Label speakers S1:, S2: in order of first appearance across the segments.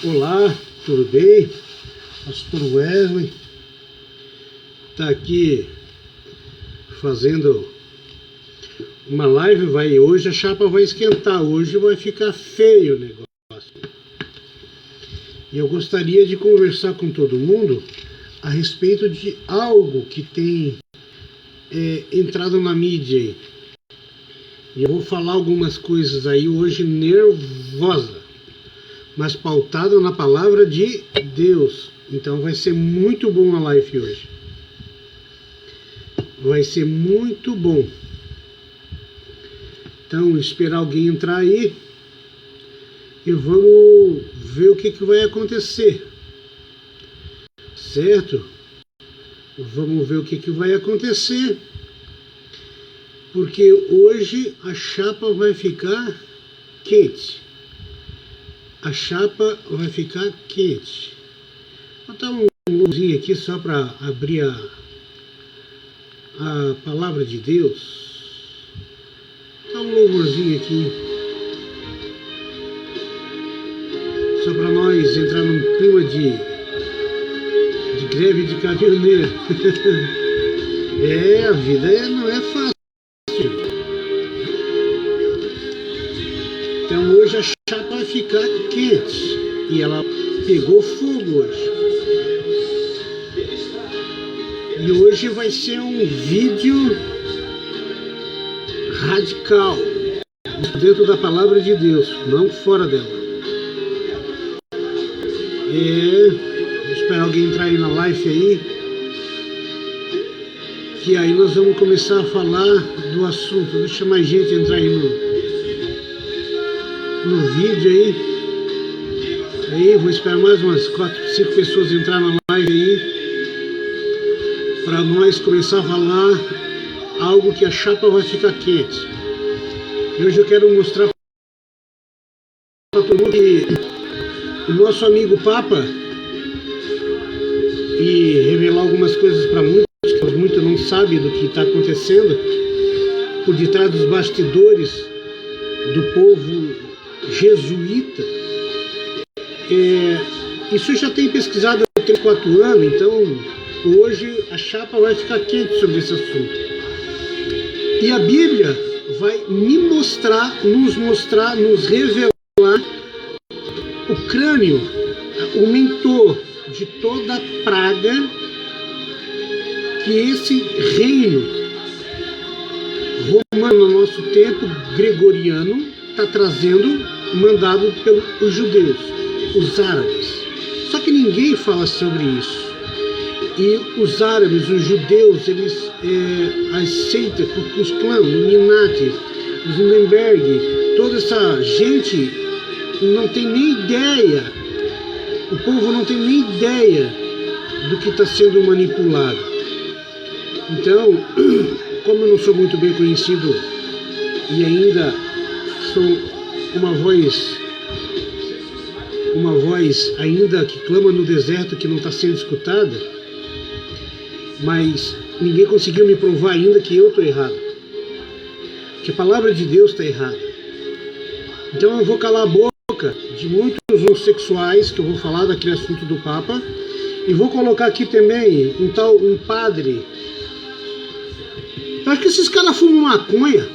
S1: Olá, tudo bem? Pastor Wesley está aqui fazendo uma live. Hoje a chapa vai esquentar, hoje vai ficar feio o negócio. E eu gostaria de conversar com todo mundo a respeito de algo que tem entrado na mídia aí. E eu vou falar algumas coisas aí hoje nervosa, mas pautada na palavra de Deus. Então vai ser muito bom a live hoje. Vai ser muito bom. Então, esperar alguém entrar aí e vamos ver o que vai acontecer. Certo? Vamos ver o que vai acontecer. Porque hoje a chapa vai ficar quente. A chapa vai ficar quente. Vou botar um louvorzinho aqui só para abrir a palavra de Deus. Botar um louvorzinho aqui. Só para nós entrar num clima de greve de caminhoneiro. A vida não é fácil. Então hoje a chapa vai ficar quente. E ela pegou fogo hoje. E hoje vai ser um vídeo radical. Dentro da palavra de Deus, não fora dela. Vou esperar alguém entrar aí na live aí. Que aí nós vamos começar a falar do assunto. Deixa mais gente entrar aí no vídeo aí. Vou esperar mais umas 4, 5 pessoas entrar na live aí. Para nós começar a falar algo que a chapa vai ficar quente. E hoje eu quero mostrar para todo mundo que o nosso amigo Papa, e revelar algumas coisas para muitos, que muitos não sabem do que está acontecendo por detrás dos bastidores do povo jesuíta. Isso eu já tenho pesquisado há 3, 4 anos, então hoje a chapa vai ficar quente sobre esse assunto. E a Bíblia vai nos revelar o crânio, o mentor de toda a praga que esse reino romano, no nosso tempo gregoriano, está trazendo, mandado pelos judeus, os árabes. Só que ninguém fala sobre isso. E os árabes, os judeus, eles aceitam os clãs, os Illuminati, os Lindenberg, toda essa gente não tem nem ideia, o povo não tem nem ideia do que está sendo manipulado. Então, como eu não sou muito bem conhecido e ainda sou uma voz ainda que clama no deserto, que não está sendo escutada, mas ninguém conseguiu me provar ainda que eu estou errado, que a palavra de Deus está errada. Então eu vou calar a boca de muitos homossexuais, que eu vou falar daquele assunto do Papa, e vou colocar aqui também um padre. Eu acho que esses caras fumam maconha.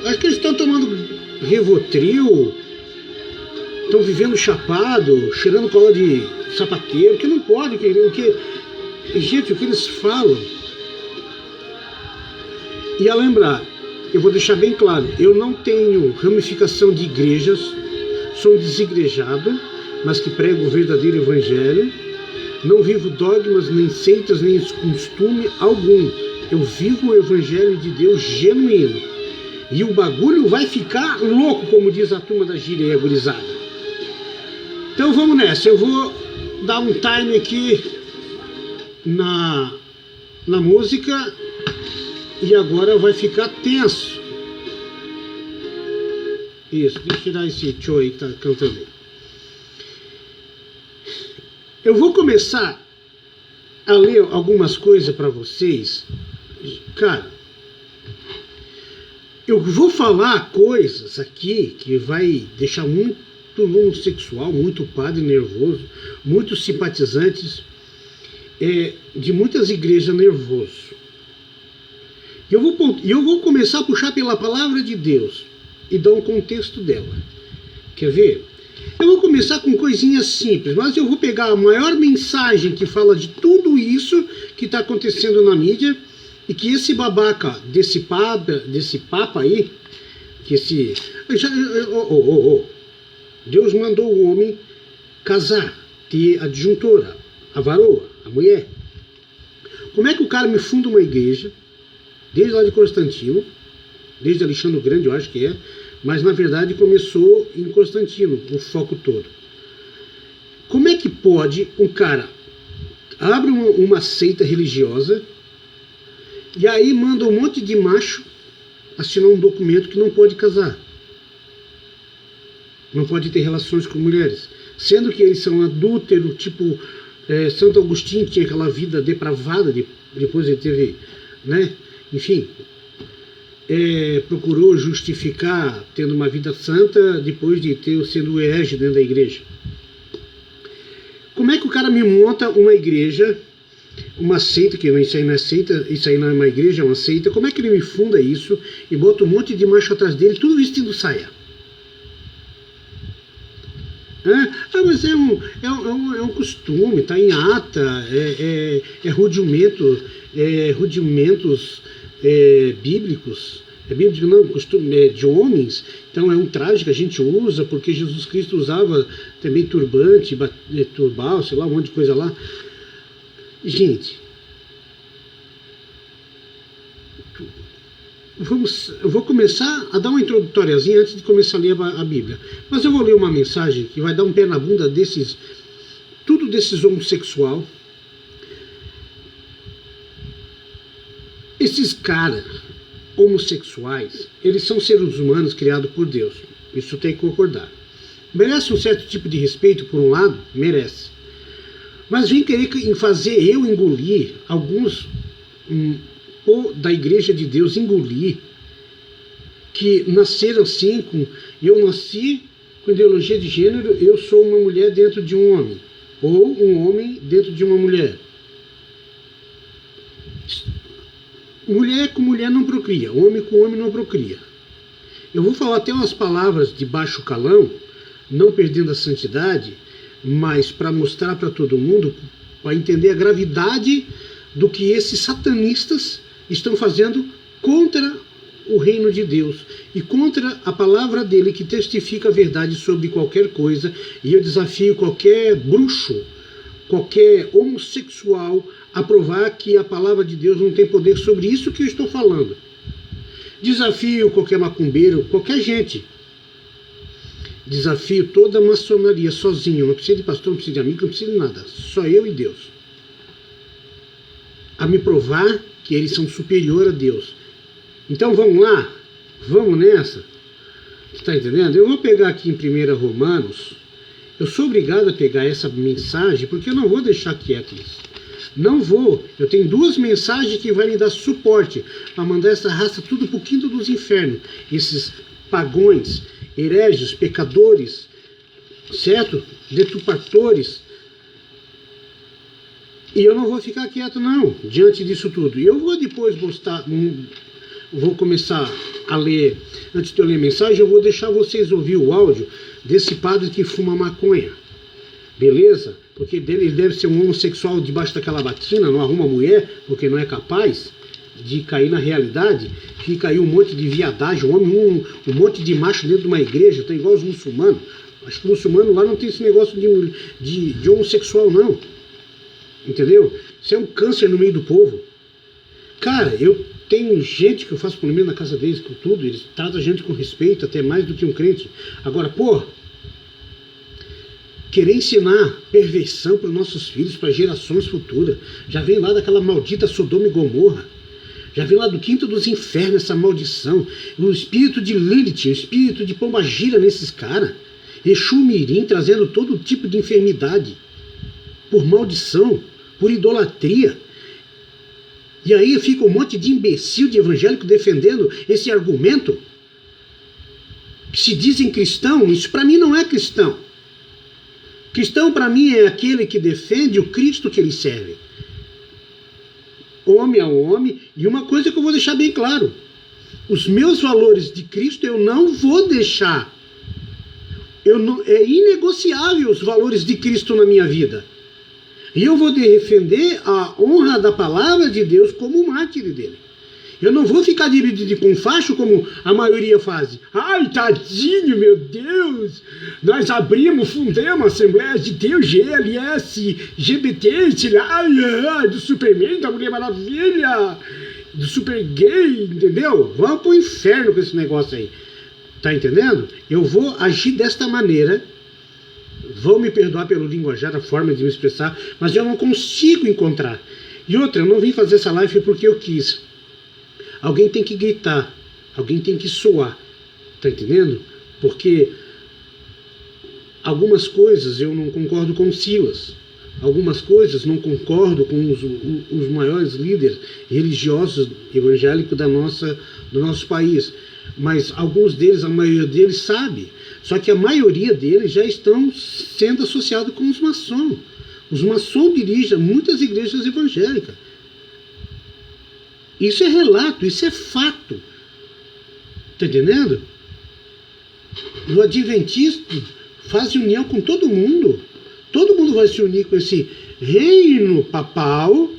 S1: Eu acho que eles estão tomando Rivotril, estão vivendo chapado, cheirando cola de sapateiro, que não pode, gente, o que eles falam. E a lembrar, eu vou deixar bem claro, eu não tenho ramificação de igrejas, sou um desigrejado, mas que prego o verdadeiro evangelho, não vivo dogmas, nem seitas, nem costume algum. Eu vivo o evangelho de Deus genuíno. E o bagulho vai ficar louco, como diz a turma da gíria e a gurizada. Então vamos nessa, eu vou dar um time aqui na música e agora vai ficar tenso. Isso, deixa eu tirar esse show aí que tá cantando. Eu vou começar a ler algumas coisas para vocês. Cara, eu vou falar coisas aqui que vai deixar tudo homossexual, muito padre nervoso, muitos simpatizantes de muitas igrejas nervosos. E eu vou começar a puxar pela palavra de Deus e dar um contexto dela. Quer ver? Eu vou começar com coisinhas simples, mas eu vou pegar a maior mensagem que fala de tudo isso que está acontecendo na mídia e que esse babaca desse papa aí, que esse... Deus mandou o homem casar, ter a disjuntora, a varoa, a mulher. Como é que o cara me funda uma igreja, desde lá de Constantino, desde Alexandre o Grande, eu acho que mas na verdade começou em Constantino, o foco todo. Como é que pode um cara abre uma seita religiosa e aí manda um monte de macho assinar um documento que não pode casar? Não pode ter relações com mulheres, sendo que eles são adúlteros, tipo Santo Agostinho, que tinha aquela vida depravada, depois ele teve, né? Enfim, procurou justificar tendo uma vida santa depois de ter sendo herege dentro da igreja. Como é que o cara me monta uma igreja, uma seita, que isso aí não é seita, isso aí não é uma igreja, é uma seita? Como é que ele me funda isso e bota um monte de macho atrás dele, tudo vestindo saia? Mas é um costume, está em ata, rudimentos bíblicos, bíblico não, costume de homens, então é um traje que a gente usa, porque Jesus Cristo usava também turbante, turbal, sei lá, um monte de coisa lá. Gente, eu vou começar a dar uma introdutóriazinha antes de começar a ler a Bíblia. Mas eu vou ler uma mensagem que vai dar um pé na bunda desses homossexual. Esses caras homossexuais, eles são seres humanos criados por Deus. Isso tem que concordar. Merece um certo tipo de respeito, por um lado? Merece. Mas vem querer fazer eu engolir alguns... da igreja de Deus, engolir, que nasceram assim, eu nasci com ideologia de gênero, eu sou uma mulher dentro de um homem, ou um homem dentro de uma mulher. Mulher com mulher não procria, homem com homem não procria. Eu vou falar até umas palavras de baixo calão, não perdendo a santidade, mas para mostrar para todo mundo, para entender a gravidade do que esses satanistas estão fazendo contra o reino de Deus e contra a palavra dele, que testifica a verdade sobre qualquer coisa. E eu desafio qualquer bruxo, qualquer homossexual a provar que a palavra de Deus não tem poder sobre isso que eu estou falando. Desafio qualquer macumbeiro, qualquer gente. Desafio toda a maçonaria sozinho, não precisa de pastor, não precisa de amigo, não precisa de nada, só eu e Deus, a me provar que eles são superior a Deus. Então vamos lá, vamos nessa. Você está entendendo? Eu vou pegar aqui em 1 Romanos, eu sou obrigado a pegar essa mensagem, porque eu não vou deixar quieto isso. Não vou. Eu tenho duas mensagens que vai me dar suporte para mandar essa raça tudo pro quinto dos infernos. Esses pagões, hereges, pecadores, certo? Deturpadores. E eu não vou ficar quieto não, diante disso tudo. E eu vou depois vou começar a ler, antes de eu ler a mensagem, eu vou deixar vocês ouvir o áudio desse padre que fuma maconha. Beleza? Porque ele deve ser um homossexual debaixo daquela batina, não arruma mulher, porque não é capaz de cair na realidade. Fica aí um monte de viadagem, um monte de macho dentro de uma igreja, tá igual os muçulmanos. Acho que o muçulmano lá não tem esse negócio de homossexual não. Entendeu? Isso é um câncer no meio do povo. Cara, eu tenho gente que eu faço problema na casa deles com tudo, eles tratam a gente com respeito, até mais do que um crente. Agora, querer ensinar perversão para os nossos filhos, para gerações futuras, já vem lá daquela maldita Sodoma e Gomorra, já vem lá do quinto dos infernos essa maldição, o espírito de Lilith, o espírito de pombagira nesses caras, Exu Mirim trazendo todo tipo de enfermidade, por maldição, por idolatria. E aí fica um monte de imbecil de evangélico defendendo esse argumento. que se dizem cristão, isso para mim não é cristão. Cristão para mim é aquele que defende o Cristo que ele serve. Homem a homem. E uma coisa que eu vou deixar bem claro. Os meus valores de Cristo eu não vou deixar. É inegociável os valores de Cristo na minha vida. E eu vou defender a honra da palavra de Deus como mártir dele. Eu não vou ficar dividido com facho como a maioria faz. Ai, tadinho, meu Deus! Nós fundamos a Assembleia de Deus, GLS, GBT, do Superman, da Mulher Maravilha, do Super Gay, entendeu? Vamos pro inferno com esse negócio aí. Tá entendendo? Eu vou agir desta maneira. Vão me perdoar pelo linguajar, a forma de me expressar, mas eu não consigo encontrar. E outra, eu não vim fazer essa live porque eu quis. Alguém tem que gritar, alguém tem que soar, tá entendendo? Porque algumas coisas eu não concordo com Silas, algumas coisas não concordo com os maiores líderes religiosos evangélicos do nosso país, mas alguns deles, a maioria deles sabe, só que a maioria deles já estão sendo associados com os maçons. Os maçons dirigem muitas igrejas evangélicas. Isso é relato, isso é fato. Está entendendo? O adventista faz união com todo mundo. Todo mundo vai se unir com esse reino papal,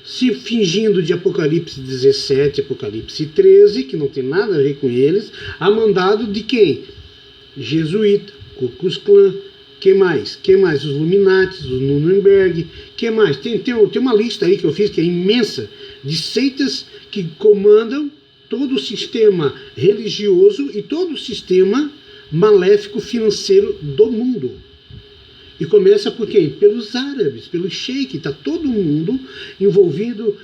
S1: se fingindo de Apocalipse 17, Apocalipse 13, que não tem nada a ver com eles, a mandado de quem? Jesuíta, Ku Klux Klan. Que mais? Os Illuminati, os Nuremberg. Que mais? Tem uma lista aí que eu fiz que é imensa, de seitas que comandam todo o sistema religioso e todo o sistema maléfico financeiro do mundo. E começa por quem? Pelos árabes, pelos sheik. Está todo mundo envolvido,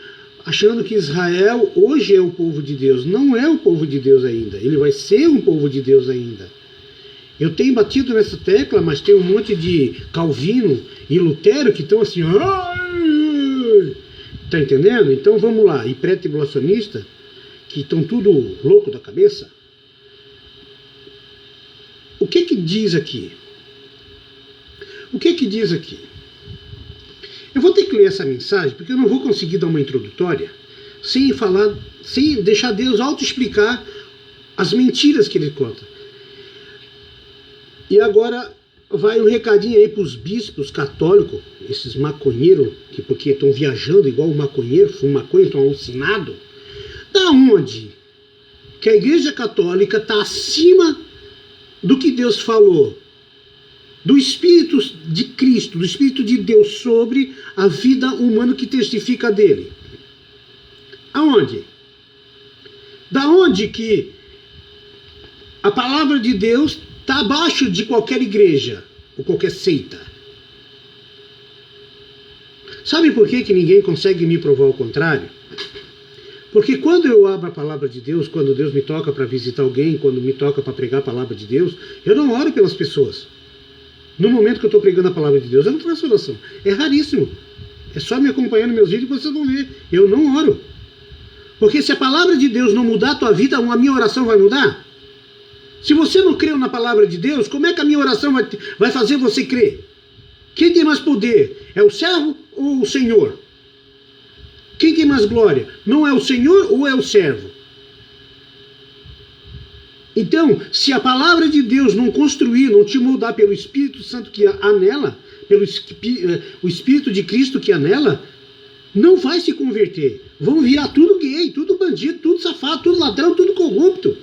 S1: achando que Israel hoje é o povo de Deus. Não é o povo de Deus ainda. Ele vai ser um povo de Deus ainda. Eu tenho batido nessa tecla, mas tem um monte de Calvino e Lutero que estão assim... Tá entendendo? Então vamos lá. E pré-tribulacionista, que estão tudo louco da cabeça. O que diz aqui? O que diz aqui? Eu vou ter que ler essa mensagem, porque eu não vou conseguir dar uma introdutória sem falar, sem deixar Deus auto-explicar as mentiras que ele conta. E agora vai um recadinho aí para os bispos católicos, esses maconheiros, que porque estão viajando igual o maconheiro, fumam maconha, estão alucinados. Da onde que a Igreja Católica está acima do que Deus falou, do Espírito de Cristo, do Espírito de Deus sobre a vida humana que testifica dele? Aonde? Da onde que a palavra de Deus está abaixo de qualquer igreja ou qualquer seita? Sabe por que ninguém consegue me provar o contrário? Porque quando eu abro a palavra de Deus, quando Deus me toca para visitar alguém, quando me toca para pregar a palavra de Deus, eu não oro pelas pessoas. No momento que eu estou pregando a palavra de Deus, eu não faço oração. É raríssimo. É só me acompanhar nos meus vídeos que vocês vão ver. Eu não oro. Porque se a palavra de Deus não mudar a tua vida, a minha oração vai mudar? Se você não creu na palavra de Deus, como é que a minha oração vai fazer você crer? Quem tem mais poder? É o servo ou o Senhor? Quem tem mais glória? Não é o Senhor ou é o servo? Então, se a palavra de Deus não construir, não te moldar pelo Espírito Santo que há nela, pelo o Espírito de Cristo que há nela, não vai se converter. Vão virar tudo gay, tudo bandido, tudo safado, tudo ladrão, tudo corrupto.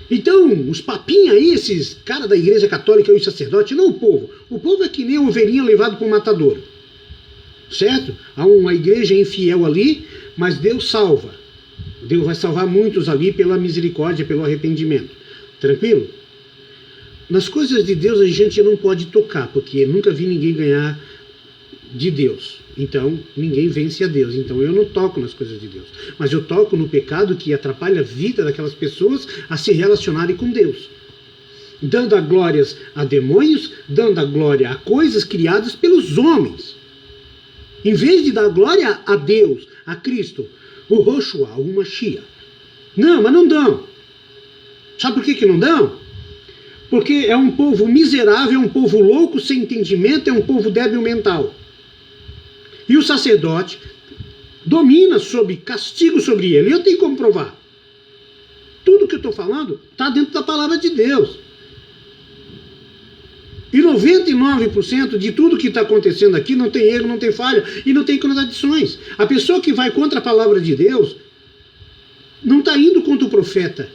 S1: Então, os papinhos aí, esses caras da Igreja Católica e os sacerdotes, não o povo. O povo é que nem uma ovelhinha levado para um matadouro. Certo? Há uma igreja infiel ali, mas Deus salva. Deus vai salvar muitos ali pela misericórdia, pelo arrependimento. Tranquilo? Nas coisas de Deus a gente não pode tocar, porque nunca vi ninguém ganhar de Deus. Então, ninguém vence a Deus. Então, eu não toco nas coisas de Deus. Mas eu toco no pecado que atrapalha a vida daquelas pessoas a se relacionarem com Deus. Dando a glórias a demônios, dando a glória a coisas criadas pelos homens. Em vez de dar glória a Deus, a Cristo, o Roshua, o Mashiach. Não, mas não dão. Sabe por que não dão? Porque é um povo miserável, é um povo louco, sem entendimento, é um povo débil mental. E o sacerdote domina sob castigo sobre ele. Eu tenho como provar. Tudo que eu estou falando está dentro da palavra de Deus. E 99% de tudo que está acontecendo aqui não tem erro, não tem falha e não tem contradições. A pessoa que vai contra a palavra de Deus não está indo contra o profeta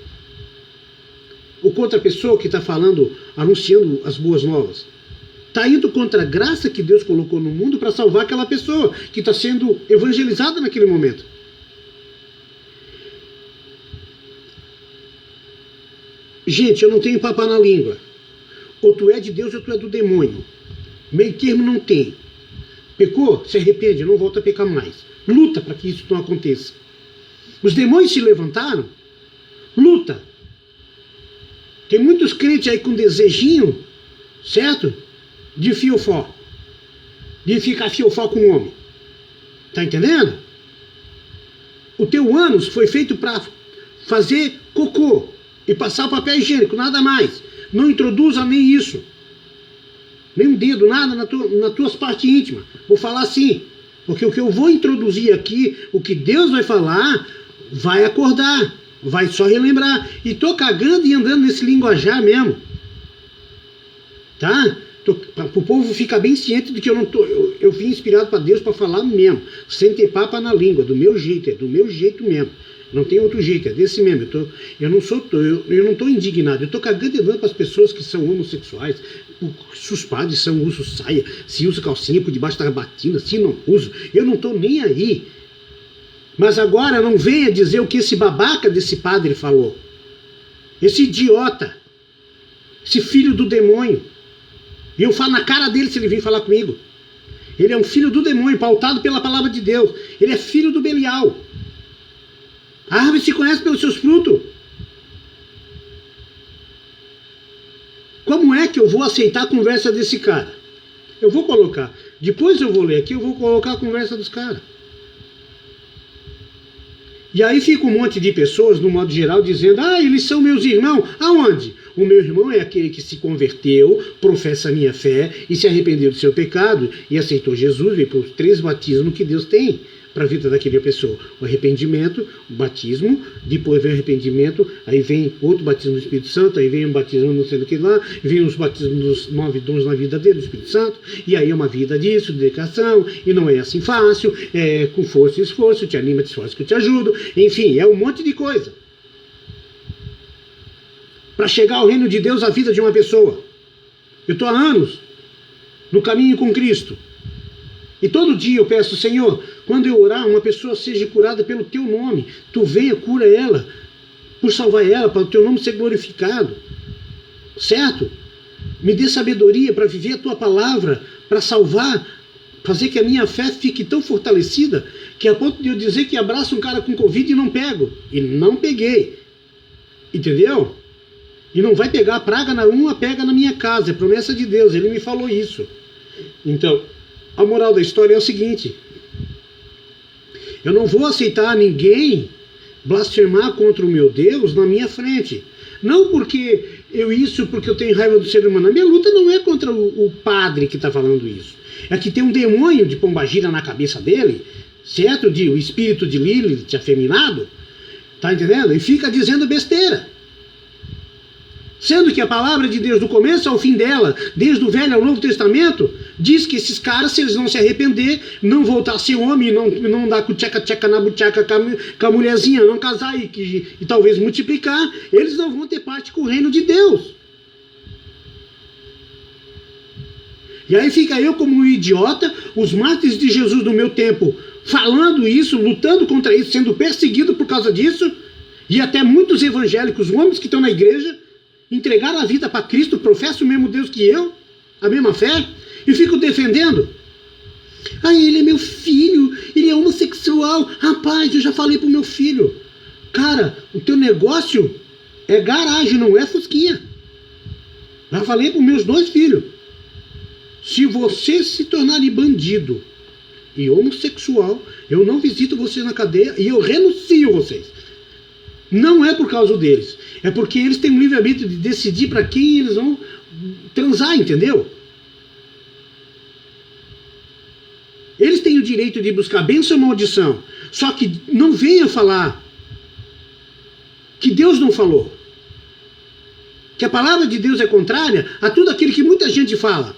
S1: ou contra a pessoa que está falando, anunciando as boas novas. Está indo contra a graça que Deus colocou no mundo para salvar aquela pessoa que está sendo evangelizada naquele momento. Gente, eu não tenho papo na língua. Ou tu é de Deus ou tu é do demônio. Meio termo não tem. Pecou? Se arrepende, não volta a pecar mais. Luta para que isso não aconteça. Os demônios se levantaram? Luta. Tem muitos crentes aí com desejinho, certo? De fiofó. De ficar fiofó com o homem. Tá entendendo? O teu ânus foi feito para fazer cocô e passar o papel higiênico, nada mais. Não introduza nem isso. Nem um dedo, nada nas tuas partes íntimas. Vou falar assim. Porque o que eu vou introduzir aqui, o que Deus vai falar, vai acordar. Vai só relembrar. E tô cagando e andando nesse linguajar mesmo. Tá? Para o povo ficar bem ciente de que eu não tô. Eu vim inspirado para Deus para falar mesmo. Sem ter papa na língua. Do meu jeito. É do meu jeito mesmo. Não tem outro jeito, é desse mesmo. Eu não estou indignado. Eu estou cagando e andando para as pessoas que são homossexuais. Se os padres usam saia, se usa calcinha por debaixo da batina, se não uso. Eu não estou nem aí. Mas agora não venha dizer o que esse babaca desse padre falou. Esse idiota. Esse filho do demônio. E eu falo na cara dele se ele vir falar comigo. Ele é um filho do demônio, pautado pela palavra de Deus. Ele é filho do Belial. A árvore se conhece pelos seus frutos. Como é que eu vou aceitar a conversa desse cara? Eu vou colocar. Depois eu vou ler aqui, eu vou colocar a conversa dos caras. E aí fica um monte de pessoas, no modo geral, dizendo: ah, eles são meus irmãos. Aonde? O meu irmão é aquele que se converteu, professa a minha fé e se arrependeu do seu pecado e aceitou Jesus, veio por 3 batismos que Deus tem para a vida daquela pessoa. O arrependimento, o batismo, depois vem o arrependimento, aí vem outro batismo do Espírito Santo, aí vem um batismo não sei do que lá, vem os batismos dos 9 dons na vida dele, do Espírito Santo, e aí é uma vida disso, de dedicação, e não é assim fácil, é com força e esforço, te anima, te esforça que eu te ajudo, enfim, é um monte de coisa. Para chegar ao reino de Deus, a vida de uma pessoa. Eu estou há anos no caminho com Cristo. E todo dia eu peço: Senhor, quando eu orar, uma pessoa seja curada pelo teu nome. Tu venha, cura ela, por salvar ela, para o teu nome ser glorificado. Certo? Me dê sabedoria para viver a tua palavra, para salvar, fazer que a minha fé fique tão fortalecida, que a ponto de eu dizer que abraço um cara com Covid e não pego. E não peguei. Entendeu? E não vai pegar a praga na uma, pega na minha casa. É promessa de Deus, ele me falou isso. Então, a moral da história é o seguinte: eu não vou aceitar ninguém blasfemar contra o meu Deus na minha frente. Não porque eu tenho raiva do ser humano. A minha luta não é contra o padre que está falando isso. É que tem um demônio de pombagira na cabeça dele, certo? O espírito de Lilith afeminado, tá entendendo? E fica dizendo besteira. Sendo que a palavra de Deus, do começo ao fim dela, desde o Velho ao Novo Testamento, diz que esses caras, se eles não se arrepender, não voltar a ser homem, não dar com tcheca-tcheca na buchaca com a mulherzinha, não casar e talvez multiplicar, eles não vão ter parte com o reino de Deus. E aí fica eu como um idiota, os mártires de Jesus do meu tempo, falando isso, lutando contra isso, sendo perseguido por causa disso, e até muitos evangélicos, homens que estão na igreja, entregaram a vida para Cristo, professam o mesmo Deus que eu, a mesma fé, e fico defendendo. Ah, ele é meu filho, ele é homossexual. Rapaz, eu já falei pro meu filho: cara, o teu negócio é garagem, não é fusquinha. Já falei pros meus 2 filhos: se você se tornar bandido e homossexual, eu não visito você na cadeia e eu renuncio vocês. Não é por causa deles. É porque eles têm o livre-arbítrio de decidir para quem eles vão transar, entendeu? Eles têm o direito de buscar bênção ou maldição. Só que não venha falar que Deus não falou. Que a palavra de Deus é contrária a tudo aquilo que muita gente fala.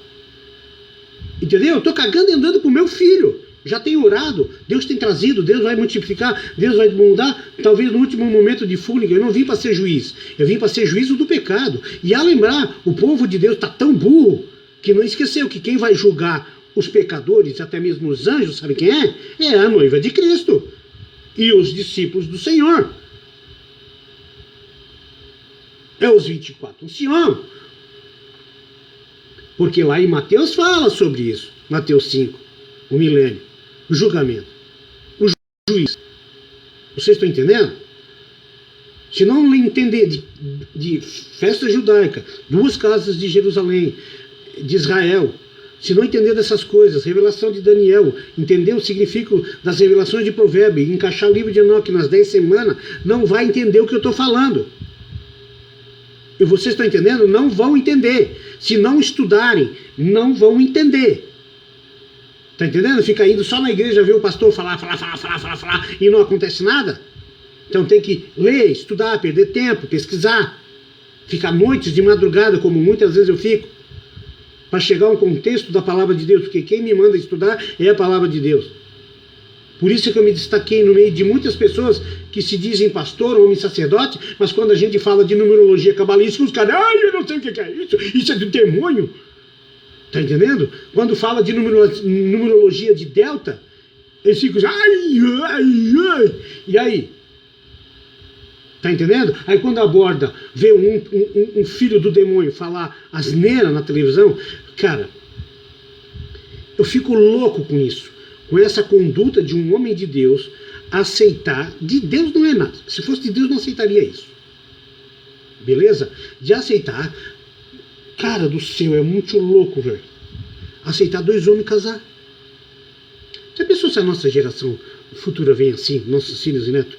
S1: Entendeu? Eu estou cagando e andando pro meu filho. Já tenho orado, Deus tem trazido, Deus vai multiplicar, Deus vai mudar. Talvez no último momento de fúria, eu não vim para ser juiz, eu vim para ser juízo do pecado. E a lembrar, o povo de Deus está tão burro que não esqueceu que quem vai julgar os pecadores, até mesmo os anjos, sabe quem é? É a noiva de Cristo e os discípulos do Senhor. É os 24 anciãos. Porque lá em Mateus fala sobre isso, Mateus 5, o milênio. O julgamento, o juiz. Vocês estão entendendo? Se não entender de festa judaica, 2 casas de Jerusalém, de Israel, se não entender dessas coisas, revelação de Daniel, entender o significado das revelações de Provérbios, encaixar o livro de Enoque nas 10 semanas, não vai entender o que eu estou falando. E vocês estão entendendo? Não vão entender. Se não estudarem, não vão entender. Tá entendendo? Fica indo só na igreja ver o pastor falar e não acontece nada. Então tem que ler, estudar, perder tempo, pesquisar. Ficar noites de madrugada, como muitas vezes eu fico, para chegar a um contexto da palavra de Deus, porque quem me manda estudar é a palavra de Deus. Por isso que eu me destaquei no meio de muitas pessoas que se dizem pastor ou homem sacerdote, mas quando a gente fala de numerologia cabalística, os caras, eu não sei o que é isso é do demônio. Tá entendendo? Quando fala de numerologia de delta, eles ficam ai. E aí? Tá entendendo? Aí quando aborda, vê um filho do demônio falar asneira na televisão, cara, eu fico louco com isso. Com essa conduta de um homem de Deus aceitar, de Deus não é nada. Se fosse de Deus não aceitaria isso. Beleza? De aceitar. Cara do céu, é muito louco, velho. Aceitar 2 homens casar. Já pensou se a nossa geração futura vem assim, nossos filhos e netos?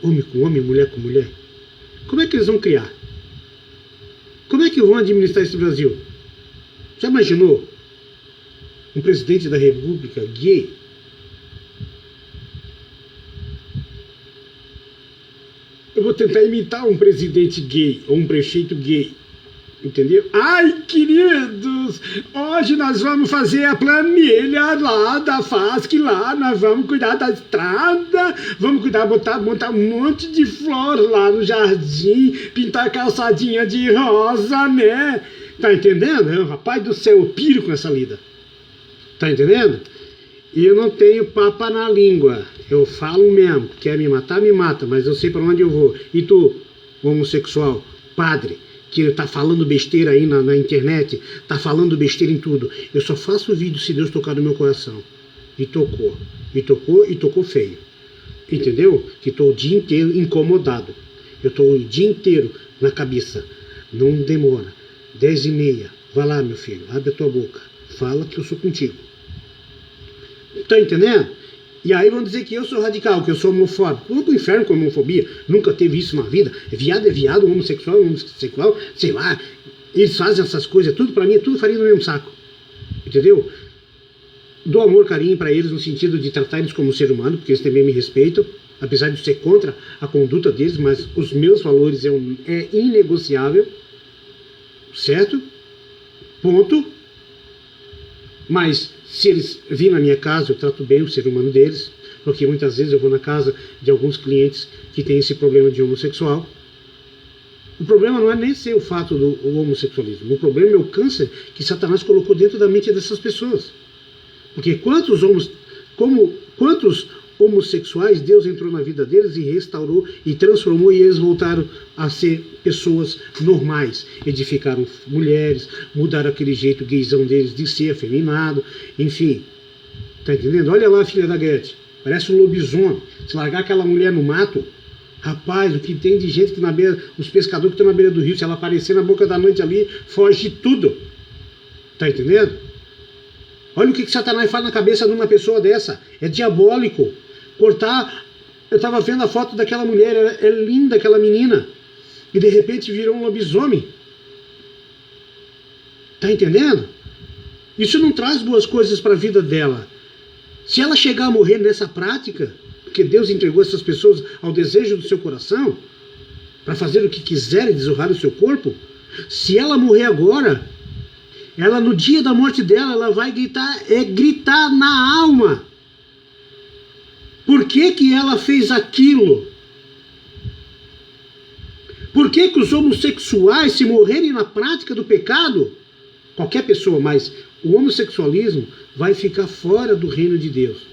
S1: Homem com homem, mulher com mulher? Como é que eles vão criar? Como é que vão administrar esse Brasil? Já imaginou? Um presidente da república gay? Eu vou tentar imitar um presidente gay, ou um prefeito gay. Entendeu? Ai, queridos, hoje nós vamos fazer a planilha lá da FASC, lá nós vamos cuidar da estrada, vamos cuidar, montar um monte de flor lá no jardim, pintar a calçadinha de rosa, né? Tá entendendo? Rapaz do céu, eu piro com essa lida. Tá entendendo? E eu não tenho papa na língua, eu falo mesmo, quer me matar, me mata, mas eu sei pra onde eu vou. E tu, homossexual, padre, que tá falando besteira aí na internet, tá falando besteira em tudo. Eu só faço vídeo se Deus tocar no meu coração. E tocou. E tocou, e tocou feio. Entendeu? Que tô o dia inteiro incomodado. Eu tô o dia inteiro na cabeça. Não demora. 10h30. Vai lá, meu filho. Abre a tua boca. Fala que eu sou contigo. Tá entendendo? E aí vão dizer que eu sou radical, que eu sou homofóbico. Vamos pro inferno com homofobia. Nunca teve isso na vida. É viado, homossexual, sei lá. Eles fazem essas coisas, tudo pra mim, é tudo farinha no mesmo saco. Entendeu? Dou amor, carinho pra eles no sentido de tratar eles como ser humano, porque eles também me respeitam, apesar de ser contra a conduta deles, mas os meus valores é inegociável. Certo? Ponto. Mas se eles virem na minha casa, eu trato bem o ser humano deles, porque muitas vezes eu vou na casa de alguns clientes que têm esse problema de homossexual. O problema não é nem ser o fato do homossexualismo, o problema é o câncer que Satanás colocou dentro da mente dessas pessoas. Porque quantos homossexuais Deus entrou na vida deles e restaurou e transformou, e eles voltaram a ser pessoas normais, edificaram mulheres, mudaram aquele jeito gaysão deles de ser afeminado, enfim, tá entendendo? Olha lá a filha da Gretchen, parece um lobisomem. Se largar aquela mulher no mato, rapaz, o que tem de gente que na beira, os pescadores que estão na beira do rio, se ela aparecer na boca da noite ali, foge tudo, tá entendendo? Olha o que Satanás faz na cabeça de uma pessoa dessa, é diabólico. Cortar Eu estava vendo a foto daquela mulher, é linda aquela menina, e de repente virou um lobisomem. Tá entendendo? Isso não traz boas coisas para a vida dela. Se ela chegar a morrer nessa prática, porque Deus entregou essas pessoas ao desejo do seu coração, para fazer o que quiser e desonrar o seu corpo, se ela morrer agora, ela no dia da morte dela, ela vai gritar na alma. Por que que ela fez aquilo? Por que que os homossexuais, se morrerem na prática do pecado, qualquer pessoa, mas o homossexualismo vai ficar fora do reino de Deus?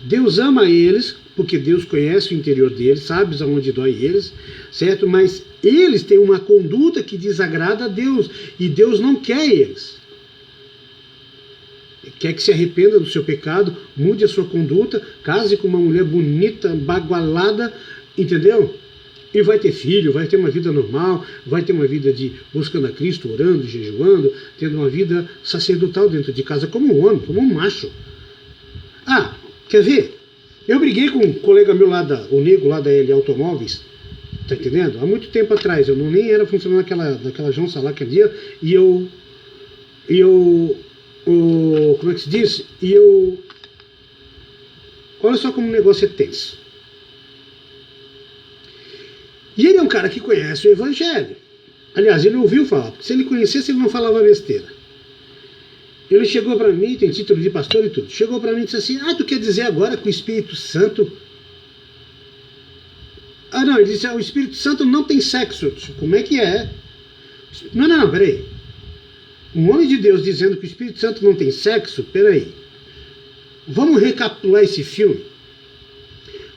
S1: Deus ama eles, porque Deus conhece o interior deles, sabe aonde dói eles, certo? Mas eles têm uma conduta que desagrada a Deus, e Deus não quer eles. Quer que se arrependa do seu pecado, mude a sua conduta, case com uma mulher bonita, bagualada, entendeu? E vai ter filho, vai ter uma vida normal, vai ter uma vida de buscando a Cristo, orando, jejuando, tendo uma vida sacerdotal dentro de casa, como um homem, como um macho. Ah, quer ver? Eu briguei com um colega meu lá, o nego lá da L Automóveis, tá entendendo? Há muito tempo atrás, eu nem era funcionário daquela Jonça lá aquele dia, como é que se diz? Olha só como o negócio é tenso. E ele é um cara que conhece o Evangelho. Aliás, ele ouviu falar, porque se ele conhecesse, ele não falava besteira. Ele chegou para mim, tem título de pastor e tudo, chegou para mim e disse assim: tu quer dizer agora que o Espírito Santo... não, ele disse: o Espírito Santo não tem sexo. Como é que é? Não, peraí. Um homem de Deus dizendo que o Espírito Santo não tem sexo? Peraí. Vamos recapitular esse filme.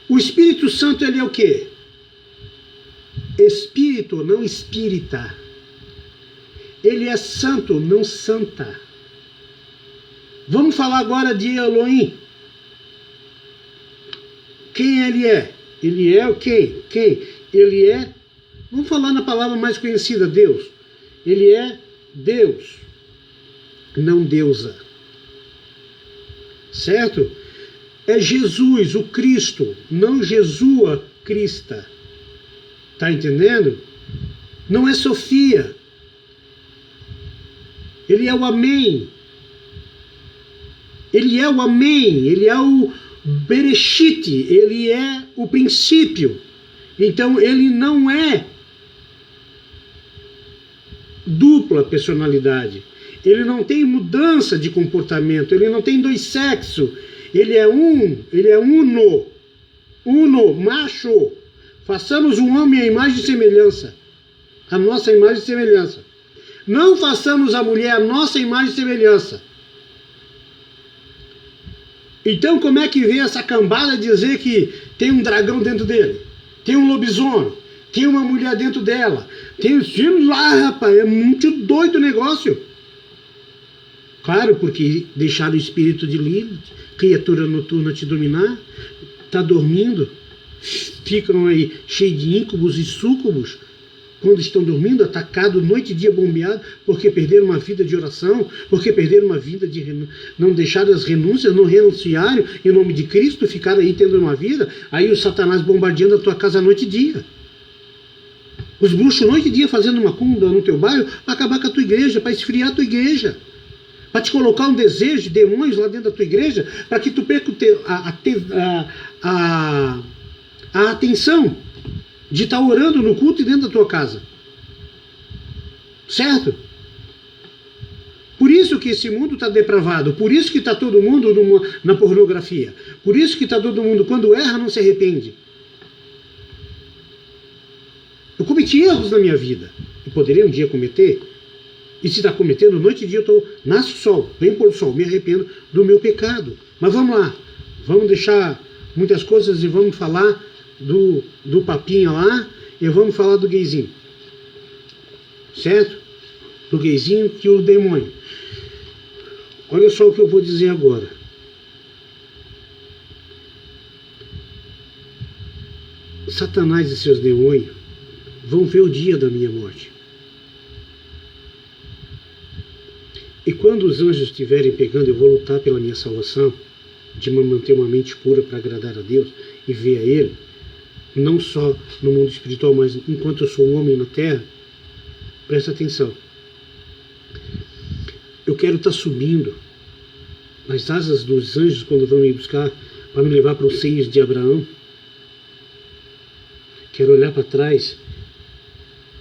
S1: O Espírito Santo, ele é o quê? Espírito, não espírita. Ele é santo, não santa. Vamos falar agora de Elohim. Quem ele é? Ele é o quem? Quem? Ele é, vamos falar na palavra mais conhecida, Deus. Ele é Deus, não deusa. Certo? É Jesus, o Cristo, não Jesua Crista. Tá entendendo? Não é Sofia. Ele é o Amém. Ele é o Amém. Ele é o Bereshit. Ele é o princípio. Então ele não é dupla personalidade. Ele não tem mudança de comportamento. Ele não tem dois sexos. Ele é uno. Uno, macho. Façamos um homem à imagem e semelhança. A nossa imagem e semelhança. Não façamos a mulher a nossa imagem e semelhança. Então como é que vem essa cambada dizer que tem um dragão dentro dele? Tem um lobisomem? Tem uma mulher dentro dela? Tem os filhos lá, rapaz. É muito doido o negócio. Claro, porque deixaram o espírito de Lilith, criatura noturna, te dominar. Está dormindo. Ficam aí cheios de íncubos e súcubos quando estão dormindo, atacados noite e dia, bombeados, porque perderam uma vida de oração, porque perderam uma vida de não deixaram as renúncias, não renunciaram em nome de Cristo, ficaram aí tendo uma vida, aí o Satanás bombardeando a tua casa noite e dia. Os bruxos noite e dia fazendo uma cumba no teu bairro para acabar com a tua igreja, para esfriar a tua igreja, para te colocar um desejo de demônios lá dentro da tua igreja, para que tu perca a atenção de estar orando no culto e dentro da tua casa. Certo? Por isso que esse mundo está depravado. Por isso que está todo mundo na pornografia. Por isso que está todo mundo, quando erra, não se arrepende. Eu cometi erros na minha vida. Eu poderia um dia cometer. E se está cometendo, noite e dia nasce o sol, vem pôr o sol, me arrependo do meu pecado. Mas vamos lá. Vamos deixar muitas coisas e vamos falar do papinho lá, e vamos falar do gayzinho. Certo? Do gayzinho que o demônio. Olha só o que eu vou dizer agora. Satanás e seus demônios vão ver o dia da minha morte. E quando os anjos estiverem pegando, eu vou lutar pela minha salvação, de manter uma mente pura para agradar a Deus. e ver a Ele, não só no mundo espiritual, mas enquanto eu sou um homem na terra, presta atenção. Eu quero estar subindo nas asas dos anjos quando vão me buscar para me levar para os seios de Abraão. Quero olhar para trás.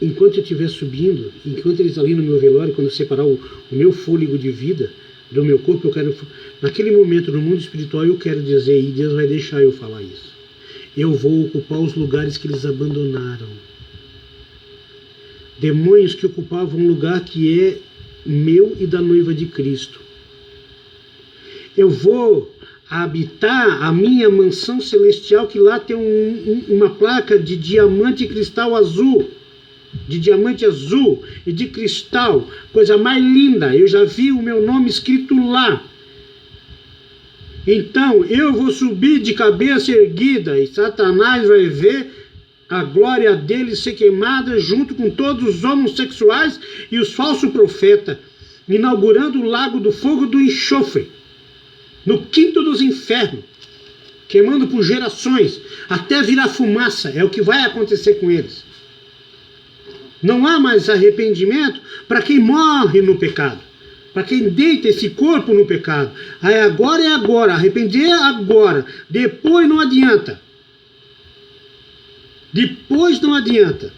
S1: Enquanto eu estiver subindo, enquanto eles ali no meu velório, quando eu separar o meu fôlego de vida do meu corpo, eu quero, naquele momento no mundo espiritual, eu quero dizer, e Deus vai deixar eu falar isso, eu vou ocupar os lugares que eles abandonaram. Demônios que ocupavam um lugar que é meu e da noiva de Cristo. Eu vou habitar a minha mansão celestial, que lá tem uma placa de diamante e cristal azul. De diamante azul e de cristal, coisa mais linda. Eu já vi o meu nome escrito lá. Então eu vou subir de cabeça erguida e Satanás vai ver a glória dele ser queimada junto com todos os homossexuais e os falsos profetas, inaugurando o lago do fogo do enxofre, no quinto dos infernos, queimando por gerações, até virar fumaça. É o que vai acontecer com eles. Não há mais arrependimento para quem morre no pecado, para quem deita esse corpo no pecado. Aí agora é agora, arrepender agora, depois não adianta. Depois não adianta.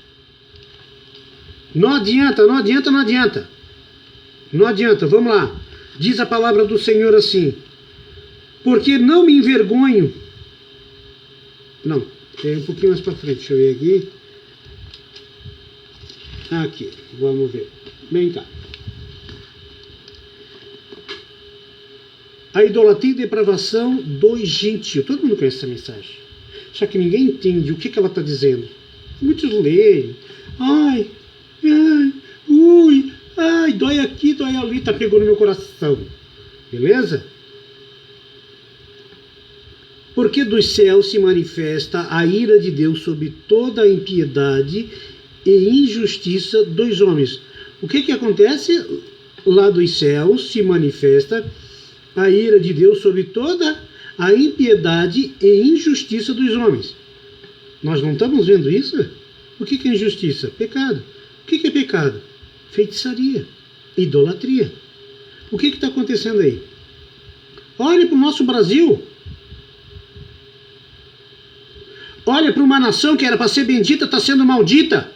S1: Não adianta, não adianta, não adianta. Não adianta, vamos lá. Diz a palavra do Senhor assim: porque não me envergonho. Não, é um pouquinho mais para frente, deixa eu ver aqui. Aqui, vamos ver. Vem cá. A idolatria e depravação dos gentios. Todo mundo conhece essa mensagem. Só que ninguém entende o que ela está dizendo. Muitos leem. Ai, ui, ai, dói aqui, dói ali, está pegando no meu coração. Beleza? Porque dos céus se manifesta a ira de Deus sobre toda a impiedade e injustiça dos homens. O que acontece? Lá dos céus se manifesta a ira de Deus sobre toda a impiedade e injustiça dos homens. Nós não estamos vendo isso? O que é injustiça? Pecado. O que é pecado? Feitiçaria, idolatria. O que está acontecendo aí? Olhe para o nosso Brasil. Olha para uma nação que era para ser bendita, está sendo maldita.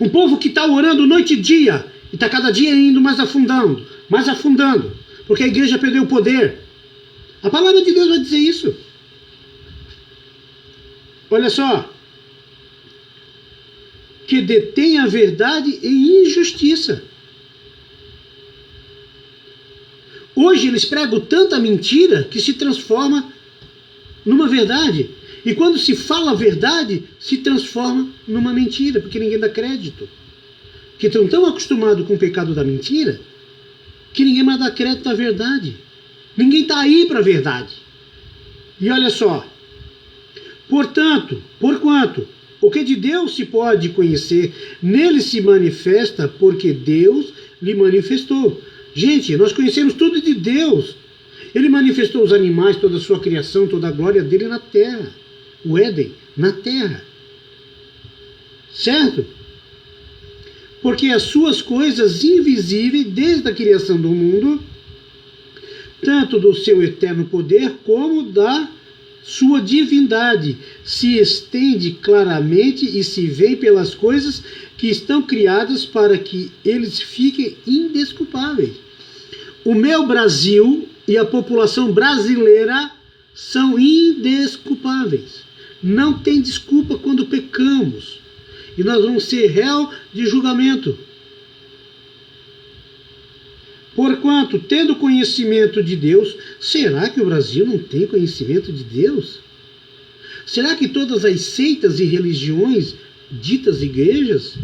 S1: Um povo que está orando noite e dia, e está cada dia indo mais afundando, porque a igreja perdeu o poder. A palavra de Deus vai dizer isso. Olha só. Que detém a verdade e injustiça. Hoje eles pregam tanta mentira que se transforma numa verdade. E quando se fala a verdade, se transforma numa mentira, porque ninguém dá crédito. Porque estão tão acostumados com o pecado da mentira, que ninguém mais dá crédito à verdade. Ninguém está aí para a verdade. E olha só. Portanto, porquanto o que de Deus se pode conhecer, nele se manifesta, porque Deus lhe manifestou. Gente, nós conhecemos tudo de Deus. Ele manifestou os animais, toda a sua criação, toda a glória dele na terra. O Éden, na terra. Certo? Porque as suas coisas invisíveis, desde a criação do mundo, tanto do seu eterno poder, como da sua divindade, se estende claramente e se vê pelas coisas que estão criadas para que eles fiquem indesculpáveis. O meu Brasil e a população brasileira são indesculpáveis. Não tem desculpa quando pecamos. E nós vamos ser réu de julgamento. Porquanto, tendo conhecimento de Deus, será que o Brasil não tem conhecimento de Deus? Será que todas as seitas e religiões, ditas igrejas,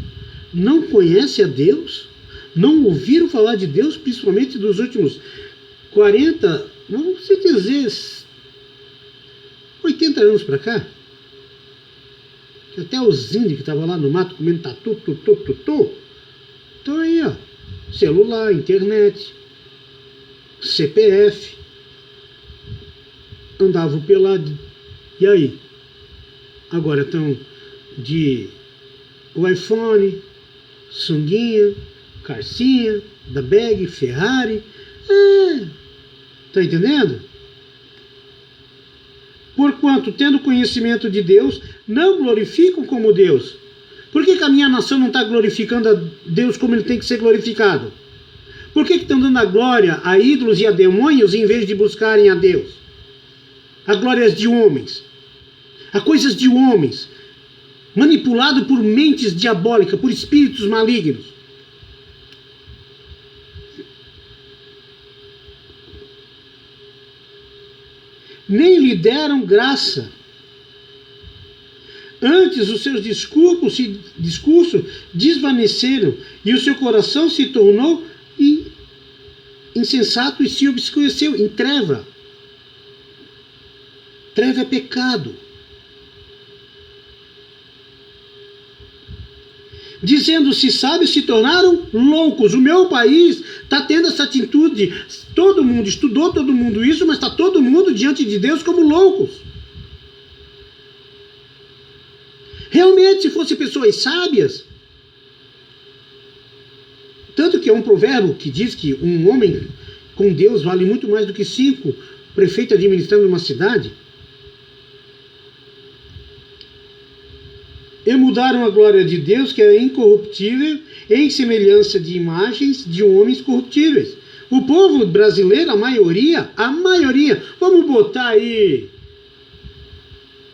S1: não conhecem a Deus? Não ouviram falar de Deus, principalmente dos últimos 40, vamos dizer, 80 anos para cá? Até os índios que estavam lá no mato comendo tatu, estão aí, ó. Celular, internet, CPF. andavam pelados. E aí? Agora estão de iPhone, sunguinha, carcinha, da bag, Ferrari. Tá entendendo? Porquanto, tendo conhecimento de Deus, não glorificam como Deus. Por que a minha nação não está glorificando a Deus como ele tem que ser glorificado? Por que estão dando a glória a ídolos e a demônios em vez de buscarem a Deus? A glórias de homens, a coisas de homens, manipulado por mentes diabólicas, por espíritos malignos. Nem lhe deram graça. Antes os seus discursos desvaneceram e o seu coração se tornou insensato e se obscureceu em treva. Treva é pecado. Dizendo-se sábios, se tornaram loucos. O meu país está tendo essa atitude. Todo mundo estudou, todo mundo isso, mas está todo mundo diante de Deus como loucos. Realmente, se fossem pessoas sábias, tanto que é um provérbio que diz que um homem com Deus vale muito mais do que 5 prefeitos administrando uma cidade. E mudaram a glória de Deus, que é incorruptível, em semelhança de imagens de homens corruptíveis. O povo brasileiro, a maioria, vamos botar aí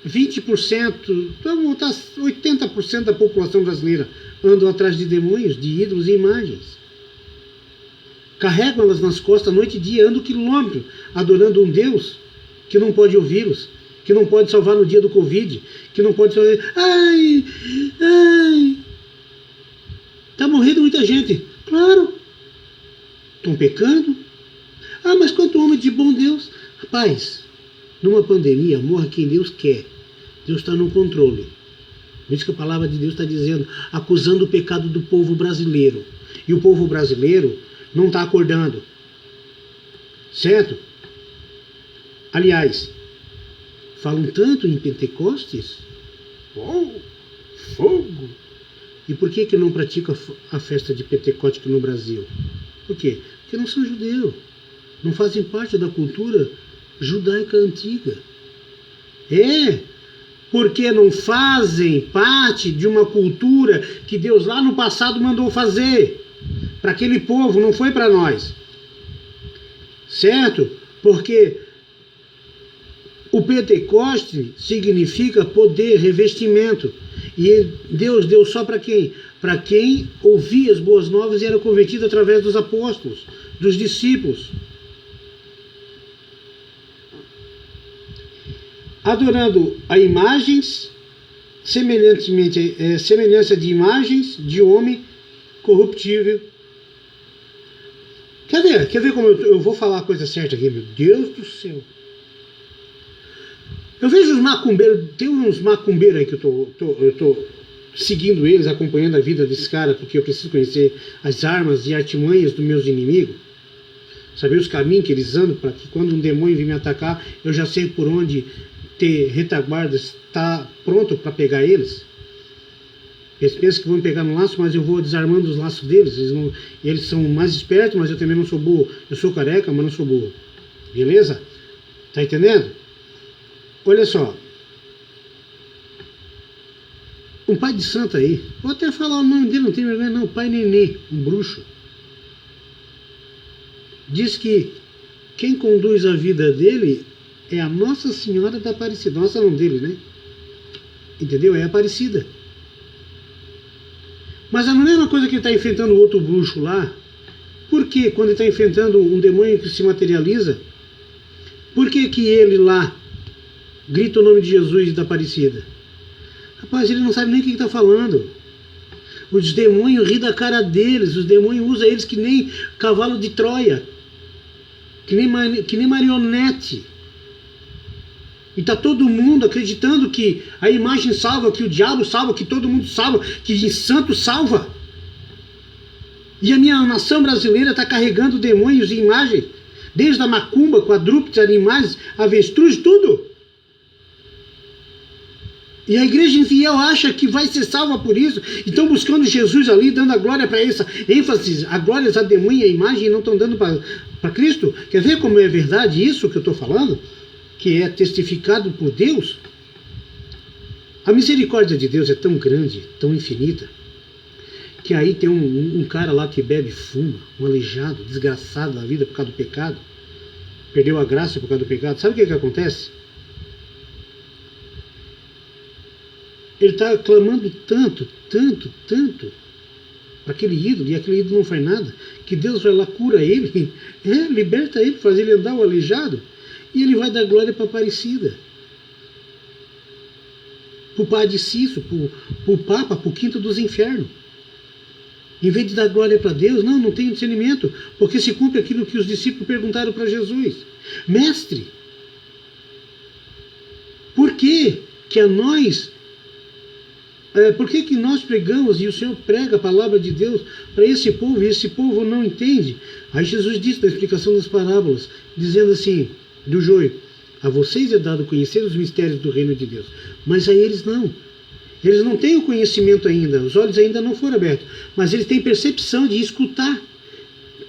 S1: 20%, vamos botar 80% da população brasileira andam atrás de demônios, de ídolos e imagens. Carregam elas nas costas noite e dia, andam quilômetros, adorando um Deus que não pode ouvi-los, que não pode salvar no dia do Covid, que não pode salvar... Ai, tá morrendo muita gente. Claro, estão pecando. Mas quanto homem de bom Deus. Rapaz, numa pandemia, morra quem Deus quer. Deus está no controle. Isso que a palavra de Deus está dizendo, acusando o pecado do povo brasileiro. E o povo brasileiro não está acordando. Certo? Aliás, falam tanto em Pentecostes. Fogo! E por que não praticam a festa de Pentecostes no Brasil? Por quê? Porque não são judeus. Não fazem parte da cultura judaica antiga. Porque não fazem parte de uma cultura que Deus lá no passado mandou fazer. Para aquele povo, não foi para nós. Certo? Porque o Pentecoste significa poder, revestimento. E Deus deu só para quem? Para quem ouvia as boas novas e era convertido através dos apóstolos, dos discípulos. Adorando a imagens, semelhança de imagens de homem corruptível. Quer ver como eu vou falar a coisa certa aqui, meu Deus do céu. Eu vejo os macumbeiros, tem uns macumbeiros aí que eu tô seguindo eles, acompanhando a vida desses caras, porque eu preciso conhecer as armas e artimanhas dos meus inimigos, saber os caminhos que eles andam, para que quando um demônio vir me atacar, eu já sei por onde ter retaguarda, está pronto para pegar eles. Eles pensam que vão pegar no laço, mas eu vou desarmando os laços deles. Eles são mais espertos, mas eu também não sou burro. Eu sou careca, mas não sou burro. Beleza? Tá entendendo? Olha só. Um pai de santo aí, vou até falar o nome dele, não tem vergonha não, Pai Nenê, um bruxo. Diz que quem conduz a vida dele é a Nossa Senhora da Aparecida. Nossa, não dele, né? Entendeu? É Aparecida. Mas a mesma coisa que ele está enfrentando outro bruxo lá, por que quando ele está enfrentando um demônio que se materializa, por que ele lá grita o nome de Jesus e da Aparecida? Rapaz, ele não sabe nem o que está falando. Os demônios riem da cara deles, os demônios usam eles que nem cavalo de Troia, que nem marionete. E está todo mundo acreditando que a imagem salva, que o diabo salva, que todo mundo salva, que santo salva. E a minha nação brasileira está carregando demônios e imagens, desde a macumba, quadrúpedes, animais, avestruz, tudo. E a igreja infiel acha que vai ser salva por isso. Estão buscando Jesus ali, dando a glória para essa ênfase, a glória a demônio e a imagem, e não estão dando para Cristo. Quer ver como é verdade isso que eu estou falando? Que é testificado por Deus. A misericórdia de Deus é tão grande, tão infinita, que aí tem um cara lá que bebe e fuma, um aleijado, desgraçado da vida por causa do pecado, perdeu a graça por causa do pecado. Sabe o que acontece? Ele está clamando tanto para aquele ídolo, e aquele ídolo não faz nada, que Deus vai lá, cura ele, liberta ele, faz ele andar o aleijado, e ele vai dar glória para a Aparecida, para o Padre Cício, para o Papa, para o Quinto dos Infernos. Em vez de dar glória para Deus, não tem discernimento, porque se cumpre aquilo que os discípulos perguntaram para Jesus: Mestre, por que a nós... por que nós pregamos e o Senhor prega a palavra de Deus para esse povo e esse povo não entende? Aí Jesus disse na explicação das parábolas, dizendo assim, do joio: a vocês é dado conhecer os mistérios do reino de Deus, mas a eles não. Eles não têm o conhecimento ainda, os olhos ainda não foram abertos, mas eles têm percepção de escutar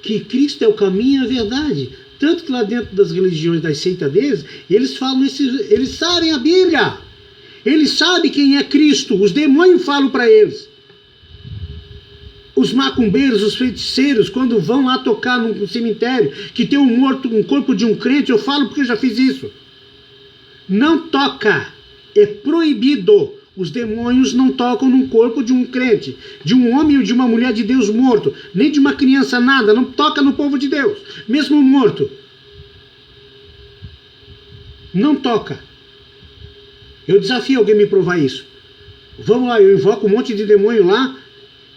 S1: que Cristo é o caminho e a verdade. Tanto que lá dentro das religiões, das seitas deles, eles falam, eles sabem a Bíblia. Eles sabem quem é Cristo. Os demônios falam para eles. Os macumbeiros, os feiticeiros, quando vão lá tocar num cemitério que tem um morto, um corpo de um crente, eu falo porque eu já fiz isso. Não toca. É proibido. Os demônios não tocam no corpo de um crente, de um homem ou de uma mulher de Deus morto, nem de uma criança, nada. Não toca no povo de Deus, mesmo morto. Não toca. Eu desafio alguém a me provar isso. Vamos lá, eu invoco um monte de demônio lá,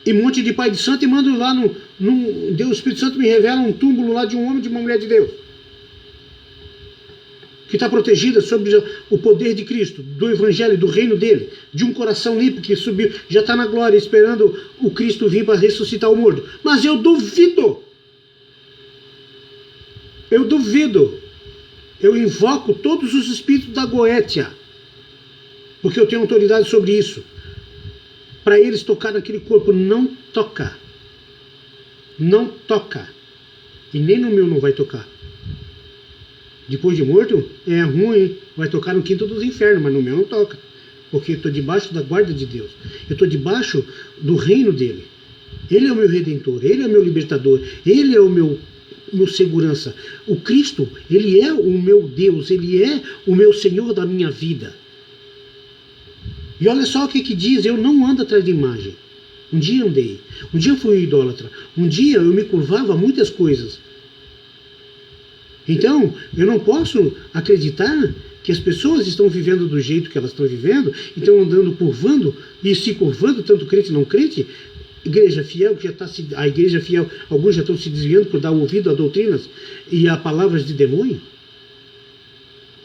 S1: e um monte de pai de santo, e mando lá Deus, o Espírito Santo me revela um túmulo lá de um homem e de uma mulher de Deus, que está protegida sob o poder de Cristo, do Evangelho, do reino dele, de um coração limpo que subiu, já está na glória, esperando o Cristo vir para ressuscitar o morto. Mas eu duvido. Eu duvido. Eu invoco todos os espíritos da Goétia, porque eu tenho autoridade sobre isso, para eles tocar naquele corpo. Não toca. Não toca. E nem no meu não vai tocar. Depois de morto, é ruim, vai tocar no quinto dos infernos, mas no meu não toca, porque eu estou debaixo da guarda de Deus, eu estou debaixo do reino dele. Ele é o meu redentor, ele é o meu libertador, ele é o meu segurança. O Cristo, ele é o meu Deus, ele é o meu Senhor da minha vida. E olha só o que diz: eu não ando atrás de imagem. Um dia andei, um dia fui idólatra, um dia eu me curvava a muitas coisas. Então, eu não posso acreditar que as pessoas estão vivendo do jeito que elas estão vivendo, e estão andando curvando e se curvando, tanto crente e não crente. Igreja fiel, que já está a igreja fiel, alguns já estão se desviando por dar ouvido a doutrinas e a palavras de demônio.